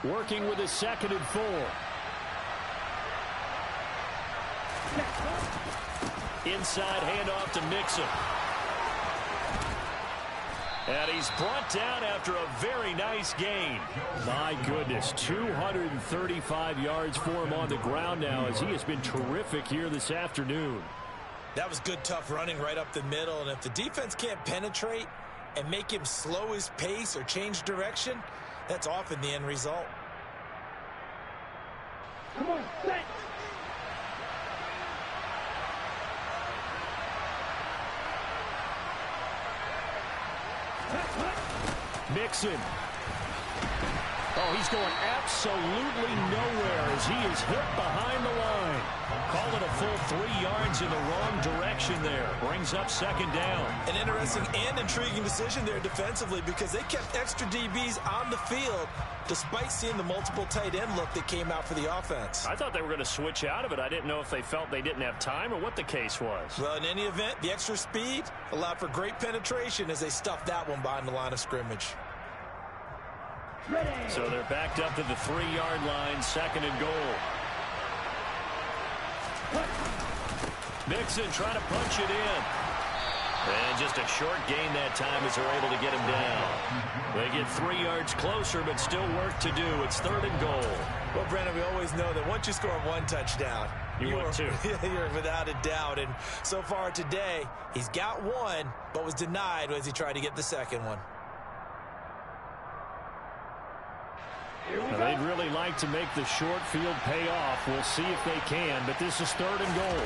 Working with a 2nd and 4. Inside handoff to Mixon. And he's brought down after a very nice gain. My goodness, 235 yards for him on the ground now as he has been terrific here this afternoon. That was good, tough running right up the middle. And if the defense can't penetrate and make him slow his pace or change direction, that's often the end result. Come on, set. Mixon. Oh, he's going absolutely nowhere as he is hit behind the line. Call it a full 3 yards in the wrong direction there. Brings up second down. An interesting and intriguing decision there defensively because they kept extra DBs on the field despite seeing the multiple tight end look that came out for the offense. I thought they were going to switch out of it. I didn't know if they felt they didn't have time or what the case was. Well, in any event, the extra speed allowed for great penetration as they stuffed that one behind the line of scrimmage. So they're backed up to the 3-yard line, second and goal. Mixon trying to punch it in. And just a short gain that time as they're able to get him down. They get 3 yards closer, but still work to do. It's third and goal. Well, Brandon, we always know that once you score 1 touchdown, you're without a doubt. And so far today, he's got 1, but was denied as he tried to get the second one. Now, they'd really like to make the short field pay off. We'll see if they can, but this is third and goal.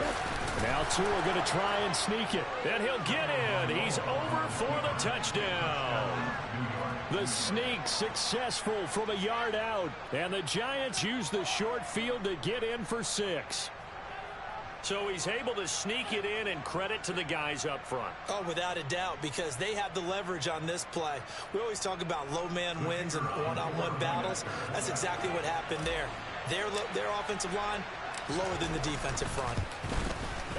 Now two are going to try and sneak it. And he'll get in. He's over for the touchdown. The sneak successful from a yard out. And the Giants use the short field to get in for 6. So he's able to sneak it in, and credit to the guys up front. Oh, without a doubt, because they have the leverage on this play. We always talk about low man wins and one-on-one battles. That's exactly what happened there. Their offensive line lower than the defensive front.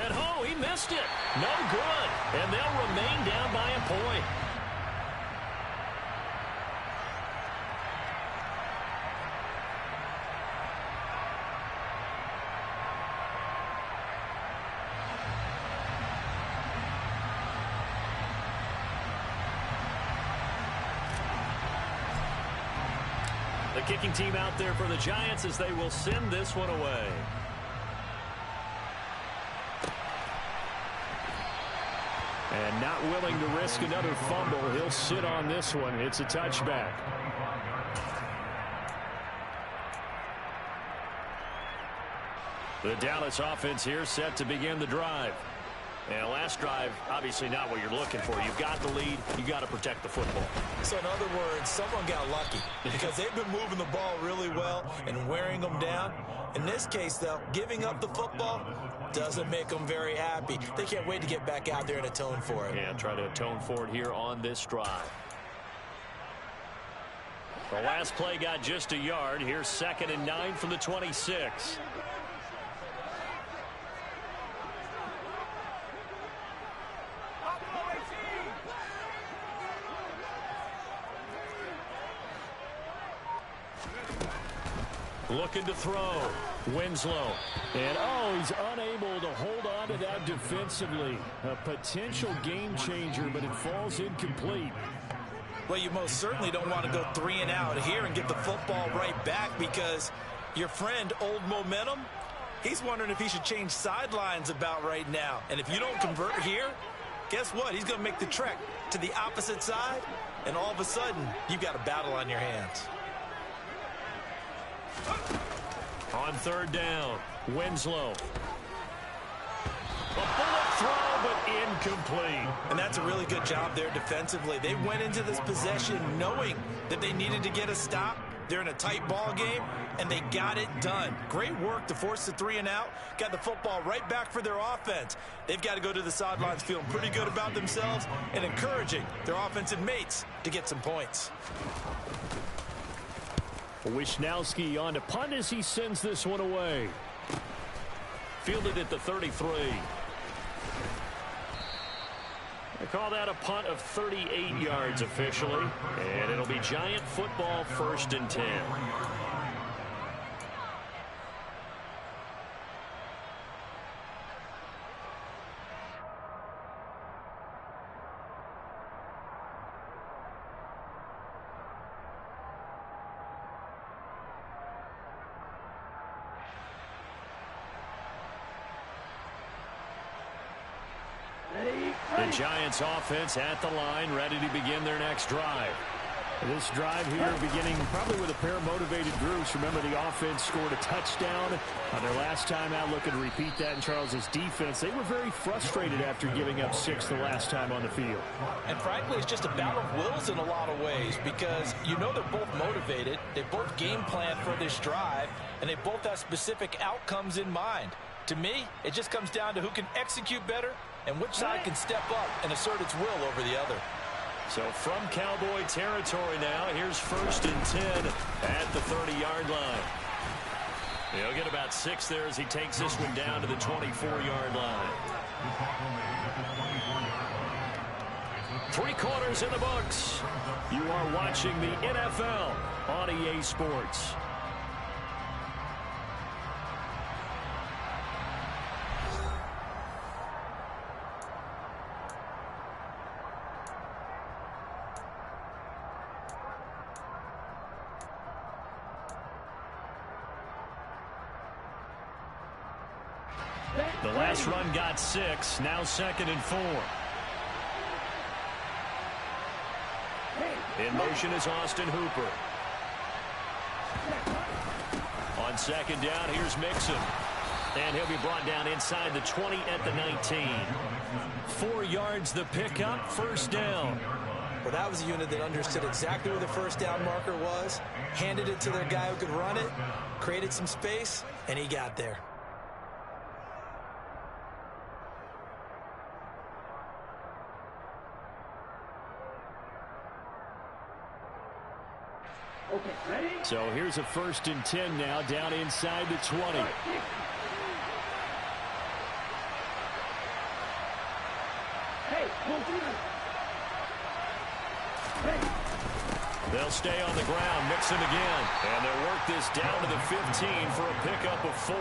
And he missed it. No good. And they'll remain down by a point. The kicking team out there for the Giants as they will send this one away. And not willing to risk another fumble. He'll sit on this one. It's a touchback. The Dallas offense here set to begin the drive. And last drive, obviously not what you're looking for. You've got the lead. You got to protect the football. So in other words, someone got lucky because they've been moving the ball really well and wearing them down. In this case, though, giving up the football doesn't make them very happy. They can't wait to get back out there and atone for it. Yeah, try to atone for it here on this drive. The last play got just a yard. Here's 2nd and 9 from the 26. Looking to throw. Winslow. And, he's unable to hold on to that defensively. A potential game changer, but it falls incomplete. Well, you most certainly don't want to go 3 and out here and get the football right back because your friend, Old Momentum, he's wondering if he should change sidelines about right now. And if you don't convert here, guess what? He's going to make the trek to the opposite side, and all of a sudden, you've got a battle on your hands. On 3rd down, Winslow. A bullet throw, but incomplete. And that's a really good job there defensively. They went into this possession knowing that they needed to get a stop. They're in a tight ball game, and they got it done. Great work to force the 3 and out. Got the football right back for their offense. They've got to go to the sidelines feeling pretty good about themselves and encouraging their offensive mates to get some points. Wisnowski on to punt as he sends this one away. Fielded at the 33. They call that a punt of 38 yards officially. And it'll be Giant football, 1st and 10. The Giants offense at the line, ready to begin their next drive. This drive here beginning probably with a pair of motivated groups. Remember, the offense scored a touchdown on their last time out. Looking to repeat that in Charles's defense. They were very frustrated after giving up 6 the last time on the field. And frankly, it's just a battle of wills in a lot of ways because you know they're both motivated. They both game plan for this drive, and they both have specific outcomes in mind. To me, it just comes down to who can execute better and which side can step up and assert its will over the other. So from Cowboy territory now, here's 1st and 10 at the 30-yard line. He'll get about 6 there as he takes this one down to the 24-yard line. 3 quarters in the books. You are watching the NFL on EA Sports. The last run got 6. Now 2nd and 4. In motion is Austin Hooper. On 2nd down, here's Mixon. And he'll be brought down inside the 20 at the 19. 4 yards the pickup, 1st down. Well, that was a unit that understood exactly where the 1st down marker was, handed it to their guy who could run it, created some space, and he got there. So here's a 1st and 10 now down inside the 20. They'll stay on the ground, Mixon again. And they'll work this down to the 15 for a pickup of 4.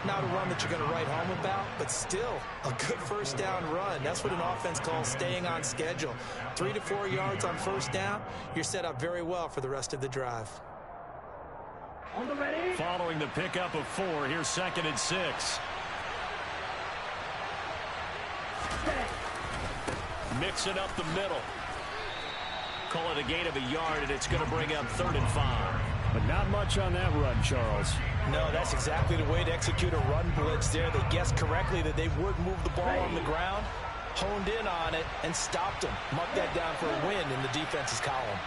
Not a run that you're going to write home about, but still a good 1st down run. That's what an offense calls staying on schedule. 3 to 4 yards on 1st down, you're set up very well for the rest of the drive. Following the pickup of 4, here's 2nd and 6. Mixing up the middle. Call it a gain of a yard, and it's going to bring up 3rd and 5. But not much on that run, Charles. No, that's exactly the way to execute a run blitz there. They guessed correctly that they would move the ball on the ground, honed in on it, and stopped them. Mark that down for a win in the defense's column.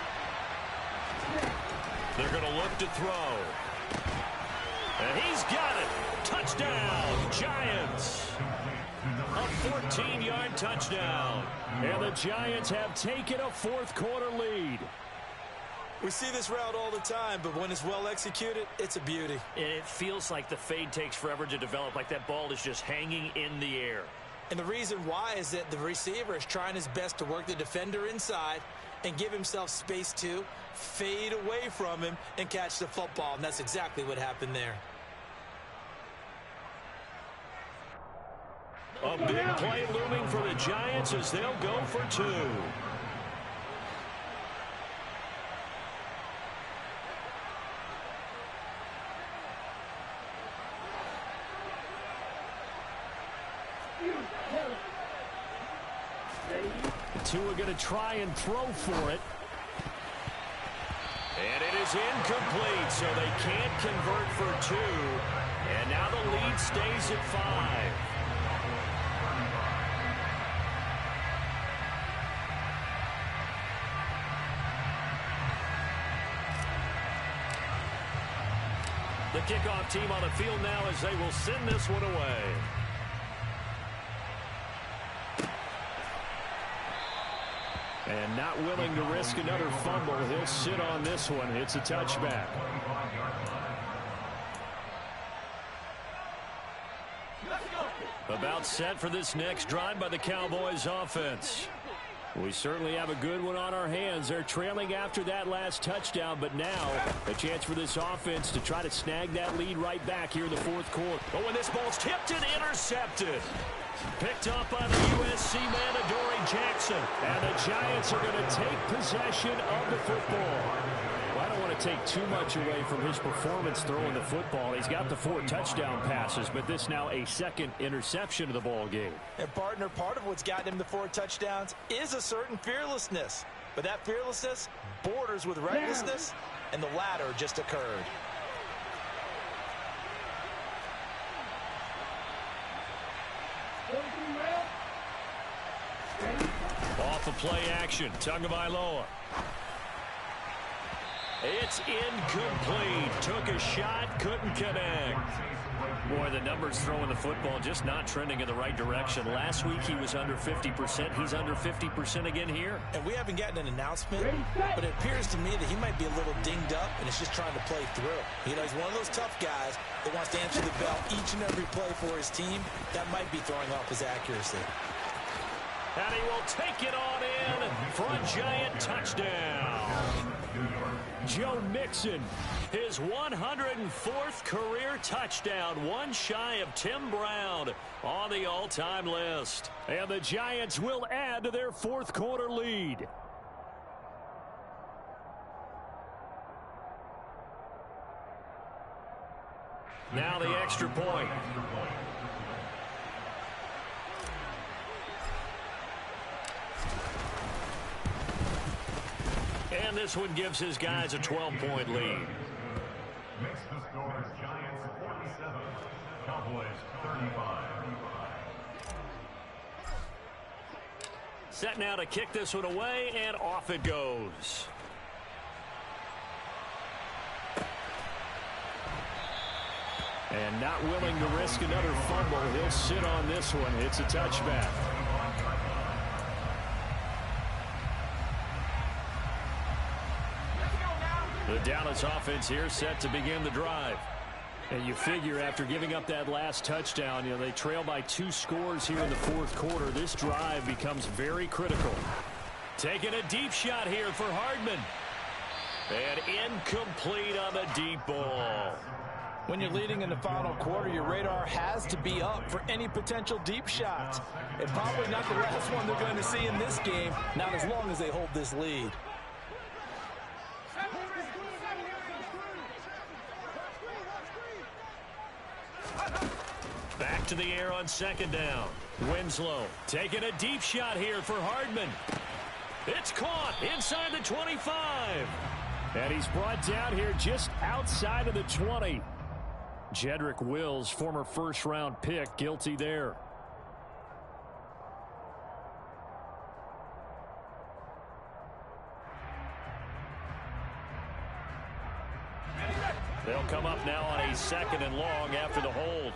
They're going to look to throw. And he's got it. Touchdown, Giants. A 14-yard touchdown. And the Giants have taken a 4th quarter lead. We see this route all the time, but when it's well executed, it's a beauty. It feels like the fade takes forever to develop, like that ball is just hanging in the air. And the reason why is that the receiver is trying his best to work the defender inside and give himself space to fade away from him and catch the football, and that's exactly what happened there. A big play looming for the Giants as they'll go for 2. Tua going to try and throw for it. And it is incomplete, so they can't convert for 2. And now the lead stays at 5. The kickoff team on the field now as they will send this one away. And not willing to risk another fumble. He'll sit on this one. It's a touchback. About set for this next drive by the Cowboys offense. We certainly have a good one on our hands. They're trailing after that last touchdown, but now a chance for this offense to try to snag that lead right back here in the 4th quarter. But when this ball's tipped and intercepted. Picked up by the USC man, Adoree Jackson. And the Giants are going to take possession of the football. Well, I don't want to take too much away from his performance throwing the football. He's got the 4 touchdown passes, but this now a second interception of the ball game. And partner, part of what's gotten him the 4 touchdowns is a certain fearlessness. But that fearlessness borders with recklessness, and the latter just occurred. Off the play action, Tagovailoa. It's incomplete. Took a shot, couldn't connect. Boy, the numbers throwing the football just not trending in the right direction. Last week he was under 50%. He's under 50% again here. And we haven't gotten an announcement, but it appears to me that he might be a little dinged up and is just trying to play through. You know, he's one of those tough guys that wants to answer the bell each and every play for his team. That might be throwing off his accuracy. And he will take it on in for a giant touchdown. Joe Mixon, his 104th career touchdown, one shy of Tim Brown on the all-time list. And the Giants will add to their 4th quarter lead. Now the extra point. And this one gives his guys a 12-point lead. Makes the scores Giants 47, Cowboys 35. Set now to kick this one away, and off it goes. And not willing to risk another fumble. He'll sit on this one. It's a touchback. The Dallas offense here set to begin the drive. And you figure after giving up that last touchdown, they trail by 2 scores here in the 4th quarter. This drive becomes very critical. Taking a deep shot here for Hardman. And incomplete on the deep ball. When you're leading in the final quarter, your radar has to be up for any potential deep shots. And probably not the last one they're going to see in this game, not as long as they hold this lead. Back to the air on 2nd down. Winslow taking a deep shot here for Hardman. It's caught inside the 25. And he's brought down here just outside of the 20. Jedrick Wills, former 1st-round pick, guilty there. They'll come up now on a 2nd and long after the hold.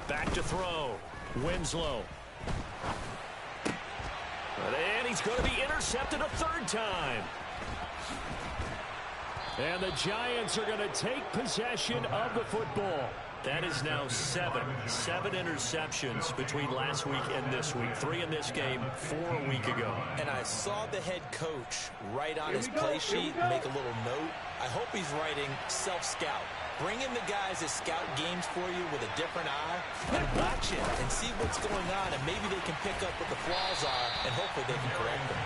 Back to throw. Winslow. And he's going to be intercepted a 3rd time. And the Giants are going to take possession of the football. That is now 7 interceptions between last week and this week. 3 in this game, 4 a week ago. And I saw the head coach write on his play sheet, make a little note. I hope he's writing self-scout. Bring in the guys that scout games for you with a different eye and watch it and see what's going on, and maybe they can pick up what the flaws are, and hopefully they can correct them.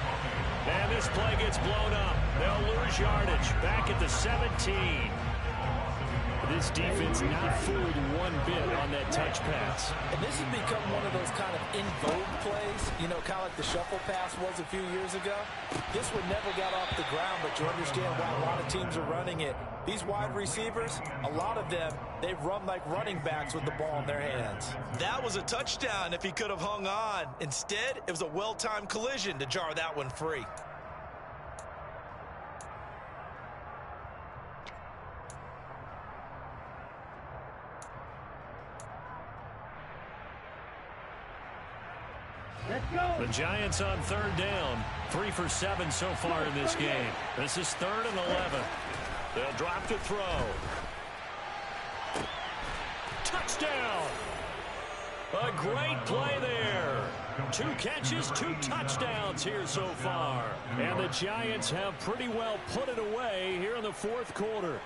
And this play gets blown up. They'll lose yardage back at the 17. This defense not fooled one bit on that touch pass. And this has become one of those kind of in vogue plays, kind of like the shuffle pass was a few years ago. This one never got off the ground, but you understand why a lot of teams are running it. These wide receivers, a lot of them, they run like running backs with the ball in their hands. That was a touchdown if he could have hung on. Instead, it was a well-timed collision to jar that one free. The Giants on 3rd down. 3 for 7 so far in this game. This is 3rd and 11. They'll drop to throw. Touchdown! A great play there. 2 catches, 2 touchdowns here so far. And the Giants have pretty well put it away here in the fourth quarter.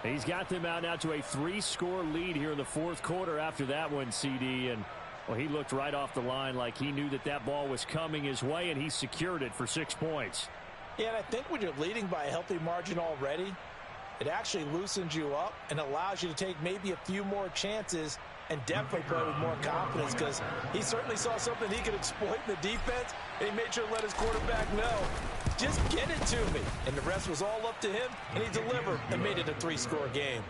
He's got them out now to a 3-score lead here in the fourth quarter after that one, CD. And, well, he looked right off the line like he knew that that ball was coming his way, and he secured it for 6 points. Yeah, and I think when you're leading by a healthy margin already, it actually loosens you up and allows you to take maybe a few more chances and definitely play with more confidence, because he certainly saw something he could exploit in the defense, and he made sure to let his quarterback know, just get it to me. And the rest was all up to him, and he delivered and made it a 3-score game.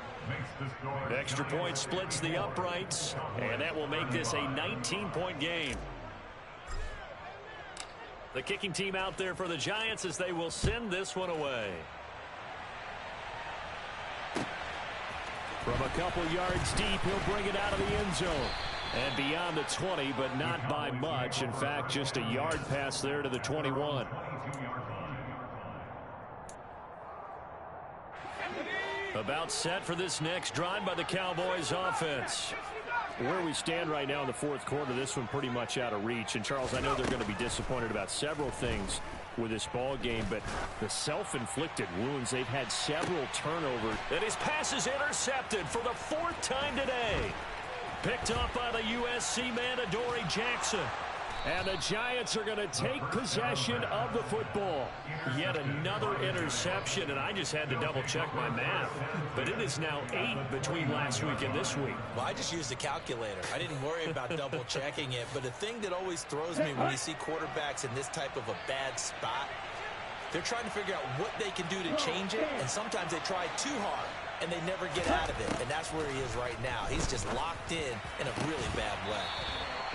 Extra point splits the uprights, and that will make this a 19-point game. The kicking team out there for the Giants as they will send this one away. From a couple yards deep, he'll bring it out of the end zone. And beyond the 20, but not by much. In fact, just a yard pass there to the 21. About set for this next drive by the Cowboys offense. Where we stand right now in the fourth quarter, this one pretty much out of reach. And, Charles, I know they're going to be disappointed about several things with this ball game, but the self-inflicted wounds, they've had several turnovers. And his pass is intercepted for the 4th time today. Picked up by the USC man, Adoree Jackson. And the Giants are going to take possession of the football. Yet another interception, and I just had to double-check my math. But it is now 8 between last week and this week. Well, I just used a calculator. I didn't worry about double-checking it. But the thing that always throws me when you see quarterbacks in this type of a bad spot, they're trying to figure out what they can do to change it, and sometimes they try too hard, and they never get out of it. And that's where he is right now. He's just locked in a really bad way.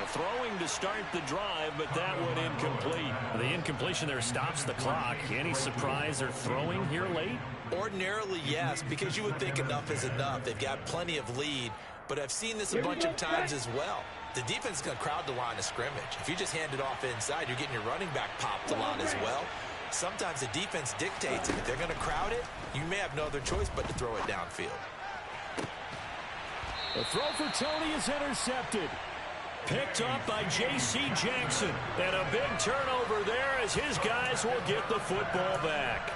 Throwing to start the drive, but that one incomplete. The incompletion there stops the clock. Any surprise they're throwing here late? Ordinarily, yes, because you would think enough is enough. They've got plenty of lead, but I've seen this a bunch of times as well. The defense is going to crowd the line of scrimmage. If you just hand it off inside, you're getting your running back popped a lot as well. Sometimes the defense dictates it. If they're going to crowd it, you may have no other choice but to throw it downfield. The throw for Tony is intercepted. Picked up by J.C. Jackson. And a big turnover there as his guys will get the football back.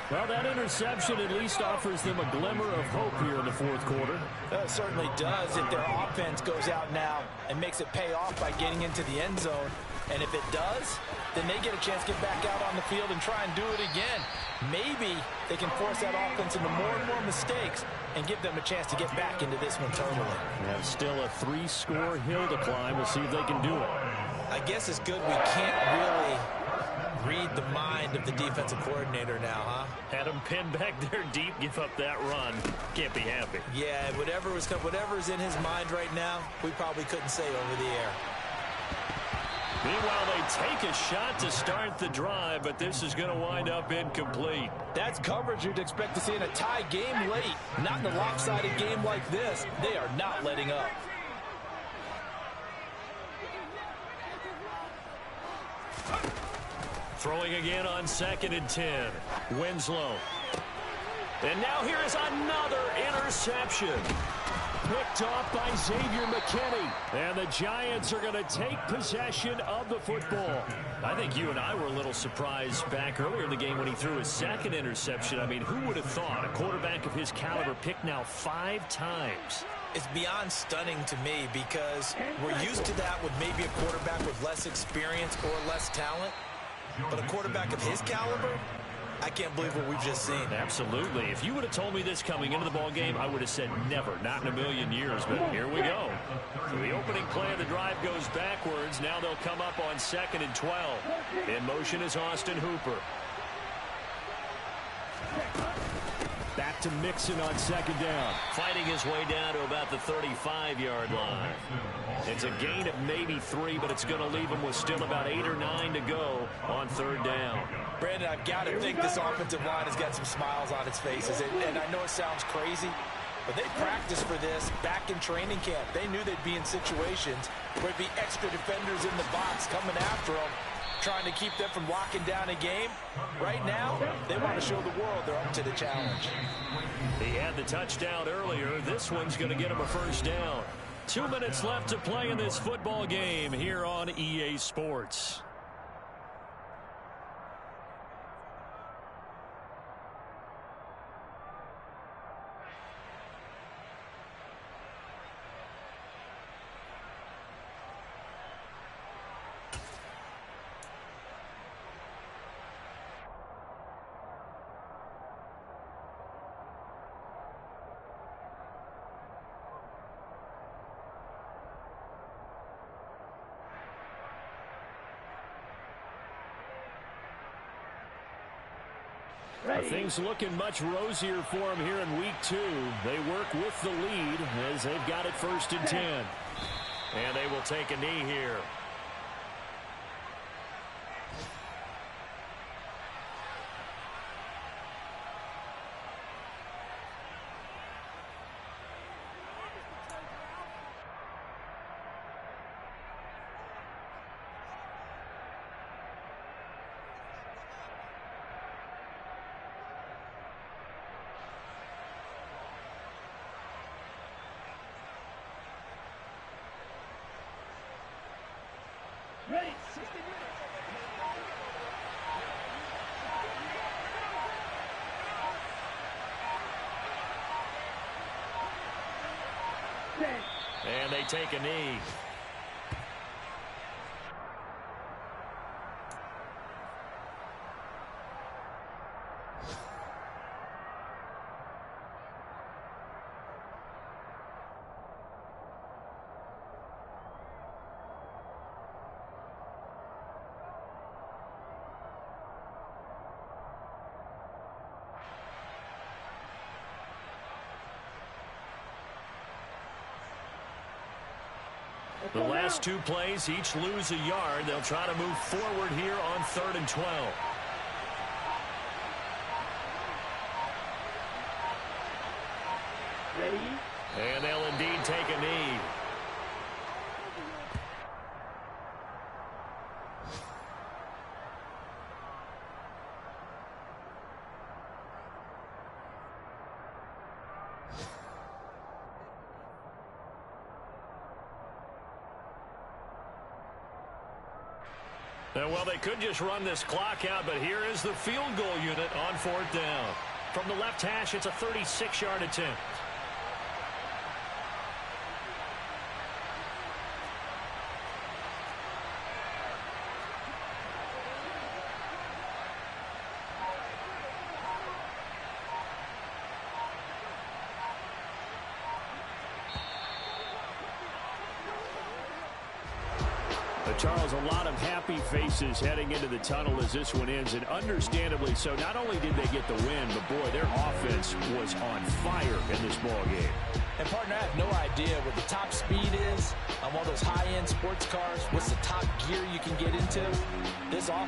Well, that interception at least offers them a glimmer of hope here in the fourth quarter. It certainly does if their offense goes out now and makes it pay off by getting into the end zone. And if it does, then they get a chance to get back out on the field and try and do it again. Maybe they can force that offense into more and more mistakes and give them a chance to get back into this one totally. Yeah, still a 3-score hill to climb. We'll see if they can do it. I guess it's good we can't really read the mind of the defensive coordinator now, huh? Had him pinned back there deep, give up that run. Can't be happy. Yeah, whatever's in his mind right now, we probably couldn't say over the air. Meanwhile, they take a shot to start the drive, but this is going to wind up incomplete. That's coverage you'd expect to see in a tie game late. Not in a lopsided game like this. They are not letting up. Throwing again on 2nd and 10. Winslow. And now here is another interception. Picked off by Xavier McKinney. And the Giants are going to take possession of the football. I think you and I were a little surprised back earlier in the game when he threw his 2nd interception. I mean, who would have thought a quarterback of his caliber picked now 5 times? It's beyond stunning to me because we're used to that with maybe a quarterback with less experience or less talent. But a quarterback of his caliber, I can't believe what we've just seen. Absolutely. If you would have told me this coming into the ball game, I would have said never, not in a million years. But here we go. So the opening play of the drive goes backwards. Now they'll come up on 2nd and 12. In motion is Austin Hooper. Back to Mixon on 2nd down. Fighting his way down to about the 35-yard line. It's a gain of maybe 3, but it's going to leave him with still about 8 or 9 to go on 3rd down. Brandon, I've got to think this offensive line has got some smiles on its faces. And I know it sounds crazy, but they practiced for this back in training camp. They knew they'd be in situations where there'd be extra defenders in the box coming after them, trying to keep them from locking down a game. Right now, they want to show the world they're up to the challenge. He had the touchdown earlier. This one's going to get him a 1st down. 2 minutes left to play in this football game here on EA Sports. Things looking much rosier for them here in week 2. They work with the lead as they've got it 1st and 10. And they will take a knee here. Ready, 60 minutes. And they take a knee. The last 2 plays, each lose a yard. They'll try to move forward here on 3rd and 12. Ready? And they'll indeed take a knee. Well, they could just run this clock out, but here is the field goal unit on 4th down. From the left hash, it's a 36-yard attempt. Charles, a lot of happy faces heading into the tunnel as this one ends, and understandably so. Not only did they get the win, but, boy, their offense was on fire in this ball game. And, partner, I have no idea what the top speed is on one of those high-end sports cars. What's the top gear you can get into? This offense